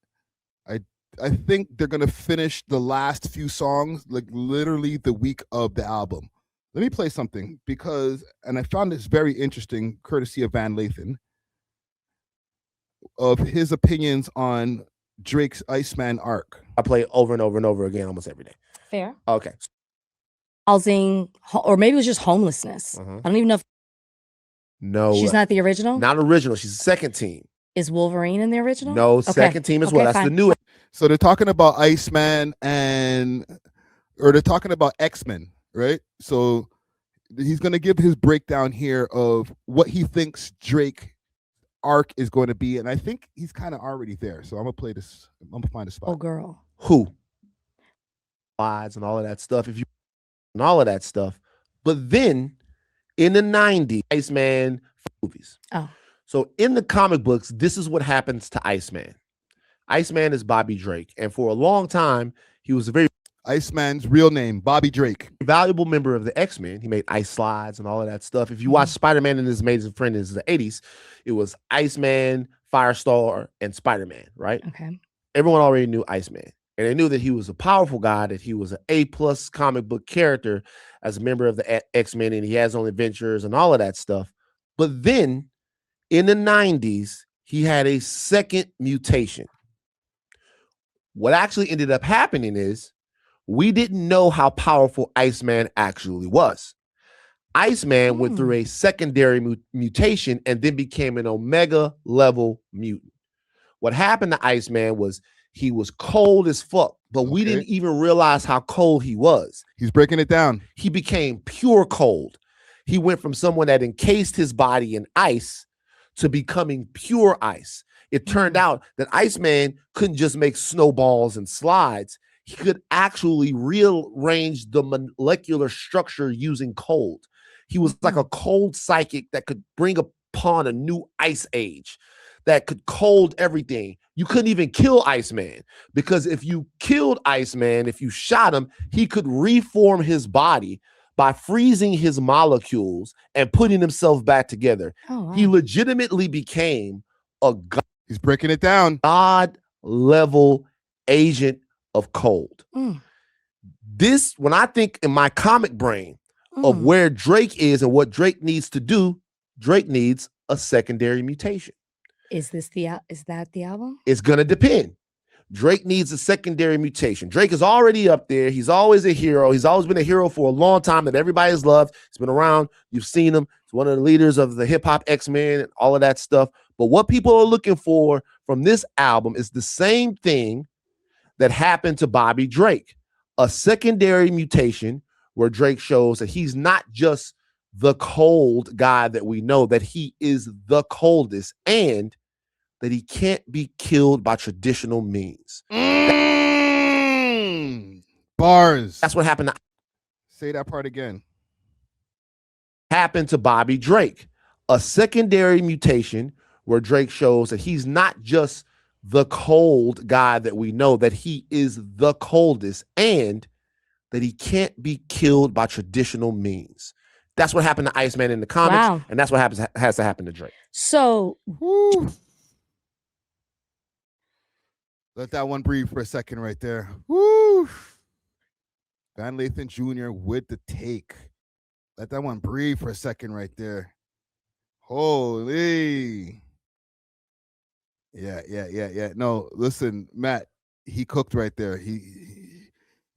I think they're gonna finish the last few songs like literally the week of the album. Let me play something and I found this very interesting, courtesy of Van Lathan, of his opinions on Drake's Iceman arc. I play over and over and over again almost every day. Fair. Okay. Housing, or maybe it was just homelessness. I don't even know if No. she's not the original. Not original. She's the second team. Is Wolverine in the original? No, Okay. second team as well. That's fine. the new. So they're talking about Iceman or they're talking about X-Men, right? So he's going to give his breakdown here of what he thinks Drake arc is going to be. And I think he's kind of already there. So I'm going to play this. I'm going to find a spot. Oh, girl. Who? Slides and all of that stuff. And all of that stuff. But then in the 90s, Iceman movies. Oh. So in the comic books, this is what happens to Iceman. Iceman is Bobby Drake. And for a long time, he was a very Iceman's real name, Bobby Drake. Valuable member of the X-Men. He made ice slides and all of that stuff. If you watch Spider-Man and His Amazing Friend in the 80s, it was Iceman, Firestar, and Spider-Man, right? Okay. Everyone already knew Iceman. And they knew that he was a powerful guy, that he was an A+ comic book character as a member of the X-Men, and he has own adventures and all of that stuff. But then in the 90s, he had a second mutation. What actually ended up happening is we didn't know how powerful Iceman actually was. Iceman went through a secondary mutation and then became an Omega level mutant. What happened to Iceman was he was cold as fuck, but we didn't even realize how cold he was. He's breaking it down. He became pure cold. He went from someone that encased his body in ice to becoming pure ice. It turned out that Iceman couldn't just make snowballs and slides. He could actually rearrange the molecular structure using cold. He was like a cold psychic that could bring upon a new ice age, that could cold everything. You couldn't even kill Iceman, because if you killed Iceman, if you shot him, he could reform his body by freezing his molecules and putting himself back together. Oh, wow. He legitimately became a god. He's breaking it down. God level agent of cold. This, when I think in my comic brain of where Drake is and what Drake needs to do, Drake needs a secondary mutation. Is that the album? It's gonna depend. Drake needs a secondary mutation. Drake is already up there. He's always a hero. He's always been a hero for a long time that everybody has loved. He's been around. You've seen him. He's one of the leaders of the hip hop X-Men and all of that stuff. But what people are looking for from this album is the same thing that happened to Bobby Drake, a secondary mutation where Drake shows that he's not just the cold guy that we know, that he is the coldest, and that he can't be killed by traditional means. Bars. That's what happened. Say that part again. Happened to Bobby Drake, a secondary mutation where Drake shows that he's not just the cold guy that we know, that he is the coldest, and that he can't be killed by traditional means. That's what happened to Iceman in the comics, Wow. and that's what has to happen to Drake. So, Let that one breathe for a second right there. Woo! Van Lathan Jr. with the take. Let that one breathe for a second right there. Holy. Yeah. No, listen, Matt, he cooked right there. He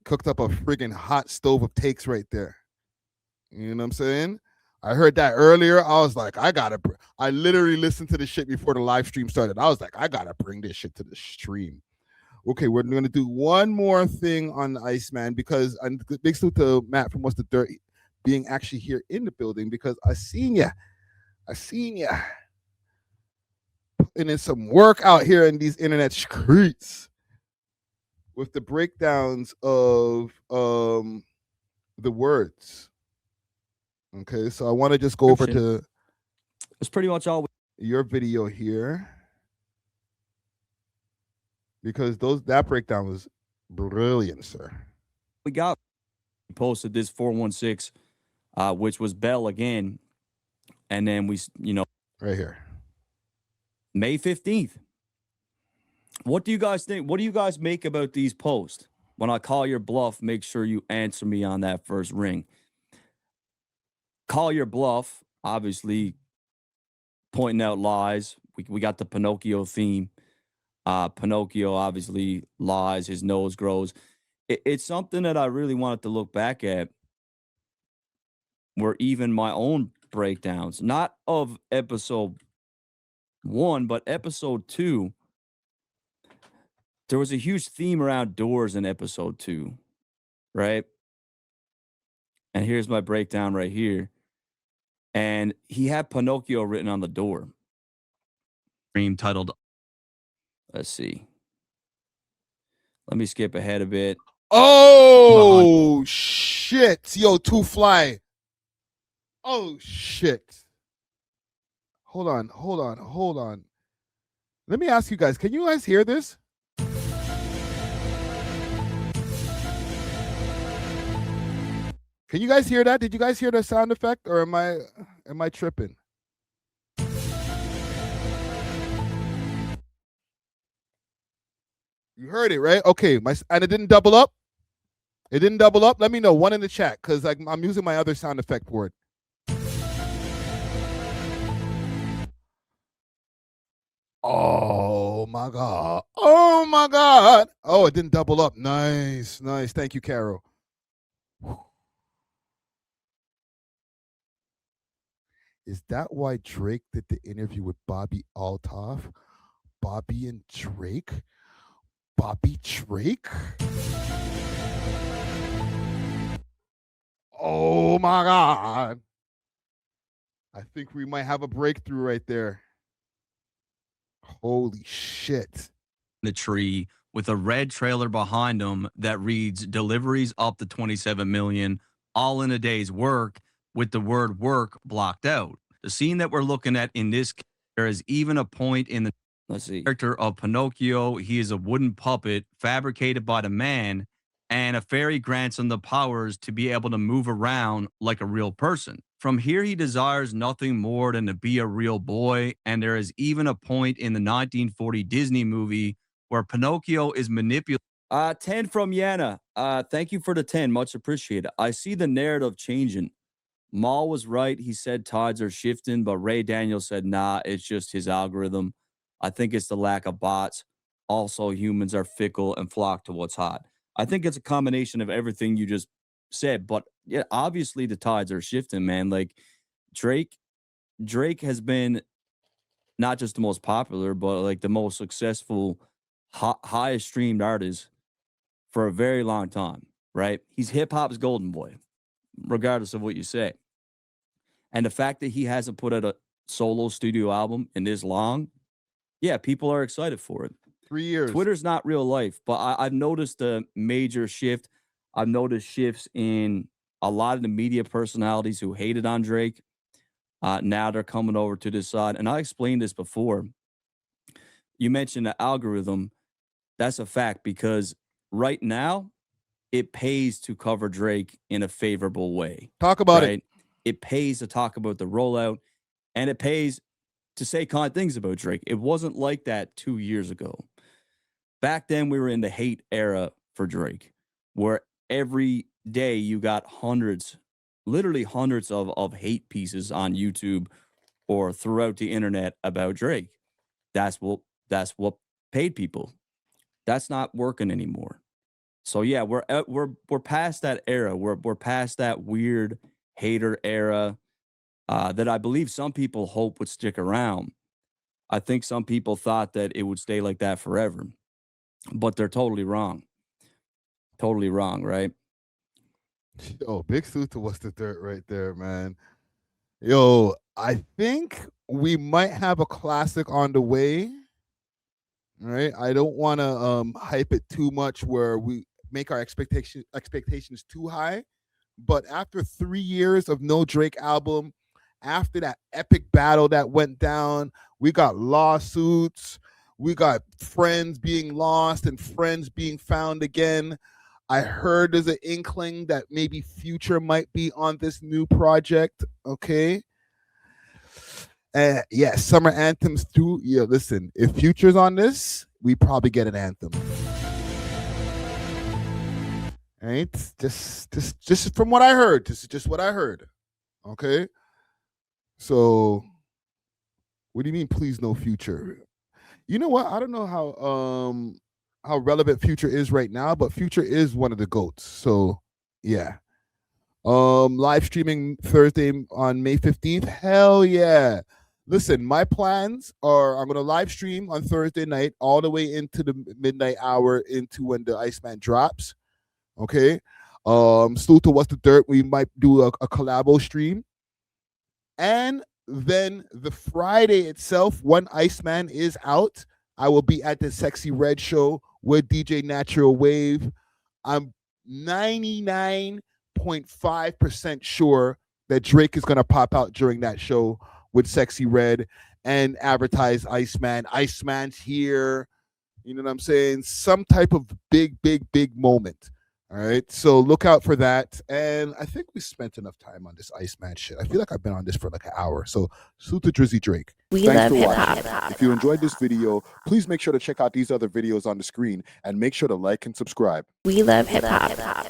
cooked up a friggin' hot stove of takes right there. You know what I'm saying? I heard that earlier. I was like, I literally listened to the shit before the live stream started. I was like, I gotta bring this shit to the stream. Okay, we're gonna do one more thing on Iceman because big salute to Matt from What's the Dirt being actually here in the building because I seen ya. Putting in some work out here in these internet streets with the breakdowns of the words. Okay, so I want to just go over to it's pretty much all your video here because that breakdown was brilliant, sir. we got. We posted this 416, which was Bell again, and then we, right here, May 15th. What do you guys think? What do you guys make about these posts? When I call your bluff, make sure you answer me on that first ring. Call your bluff, obviously pointing out lies. We got the Pinocchio theme. Pinocchio obviously lies, his nose grows. It's something that I really wanted to look back at, where even my own breakdowns, not of episode 1, but episode 2, there was a huge theme around doors in episode 2, right? And here's my breakdown right here. And he had Pinocchio written on the door. Dream titled, let's see. Let me skip ahead a bit. Oh, shit. Yo, Two Fly. Oh, shit. Hold on. Let me ask you guys, can you guys hear this? Can you guys hear that? Did you guys hear the sound effect or am I tripping? You heard it, right? Okay, and it didn't double up? It didn't double up? Let me know, one in the chat, because I'm using my other sound effect for it. Oh my God. Oh my God. Oh, it didn't double up. Nice. Thank you, Carol. Is that why Drake did the interview with Bobby Altoff? Bobby and Drake? Bobby Drake? Oh my God. I think we might have a breakthrough right there. Holy shit. The tree with a red trailer behind him that reads deliveries up to 27 million, all in a day's work, with the word work blocked out. The scene that we're looking at in this, there is even a point in the character of Pinocchio. He is a wooden puppet fabricated by the man, and a fairy grants him the powers to be able to move around like a real person. From here, he desires nothing more than to be a real boy, and there is even a point in the 1940 Disney movie where Pinocchio is manipulated. 10 from Yana. Thank you for the 10. Much appreciated. I see the narrative changing. Mal was right. He said tides are shifting, but Ray Daniels said, nah, it's just his algorithm. I think it's the lack of bots. Also, humans are fickle and flock to what's hot. I think it's a combination of everything you just said, but yeah, obviously the tides are shifting, man. Like Drake has been not just the most popular, but like the most successful, highest streamed artist for a very long time, right? He's hip hop's golden boy, regardless of what you say. And the fact that he hasn't put out a solo studio album in this long, yeah, people are excited for it. 3 years. Twitter's not real life, but I've noticed a major shift. I've noticed shifts in a lot of the media personalities who hated on Drake. Now they're coming over to this side. And I explained this before. You mentioned the algorithm. That's a fact because right now it pays to cover Drake in a favorable way. Talk about it. It pays to talk about the rollout, and it pays to say kind things about Drake. It wasn't like that 2 years ago. Back then, we were in the hate era for Drake, where every day you got hundreds, literally hundreds of hate pieces on YouTube or throughout the internet about Drake. That's what paid people. That's not working anymore. So yeah, we're past that era. We're past that weird hater era that I believe some people hope would stick around. I think some people thought that it would stay like that forever, but they're totally wrong. Totally wrong, right? Yo, big salute to What's the Dirt right there, man. Yo, I think we might have a classic on the way. Right? I don't want to hype it too much where we make our expectations too high. But after 3 years of no Drake album, after that epic battle that went down, we got lawsuits, we got friends being lost and friends being found again. I heard there's an inkling that maybe Future might be on this new project. Okay. Yeah, summer anthems too. Yeah, listen, if Future's on this, we probably get an anthem. Right? Just from what I heard. This is just what I heard. Okay. So what do you mean, please no Future? You know what? I don't know how relevant Future is right now, but Future is one of the GOATs. So yeah. Live streaming Thursday on May 15th. Hell yeah. Listen, my plans are I'm going to live stream on Thursday night all the way into the midnight hour into when the Iceman drops. Okay. Still to What's the Dirt, we might do a collabo stream. And then the Friday itself, when Iceman is out, I will be at the Sexy Red show with DJ Natural Wave. I'm 99.5% sure that Drake is going to pop out during that show with Sexy Red and advertise Iceman. Iceman's here. You know what I'm saying? Some type of big moment. All right. So look out for that. And I think we spent enough time on this Iceman shit. I feel like I've been on this for like an hour. So salute to Drizzy Drake. Thanks for watching. If you enjoyed this video, please make sure to check out these other videos on the screen and make sure to like and subscribe. We love hip hop.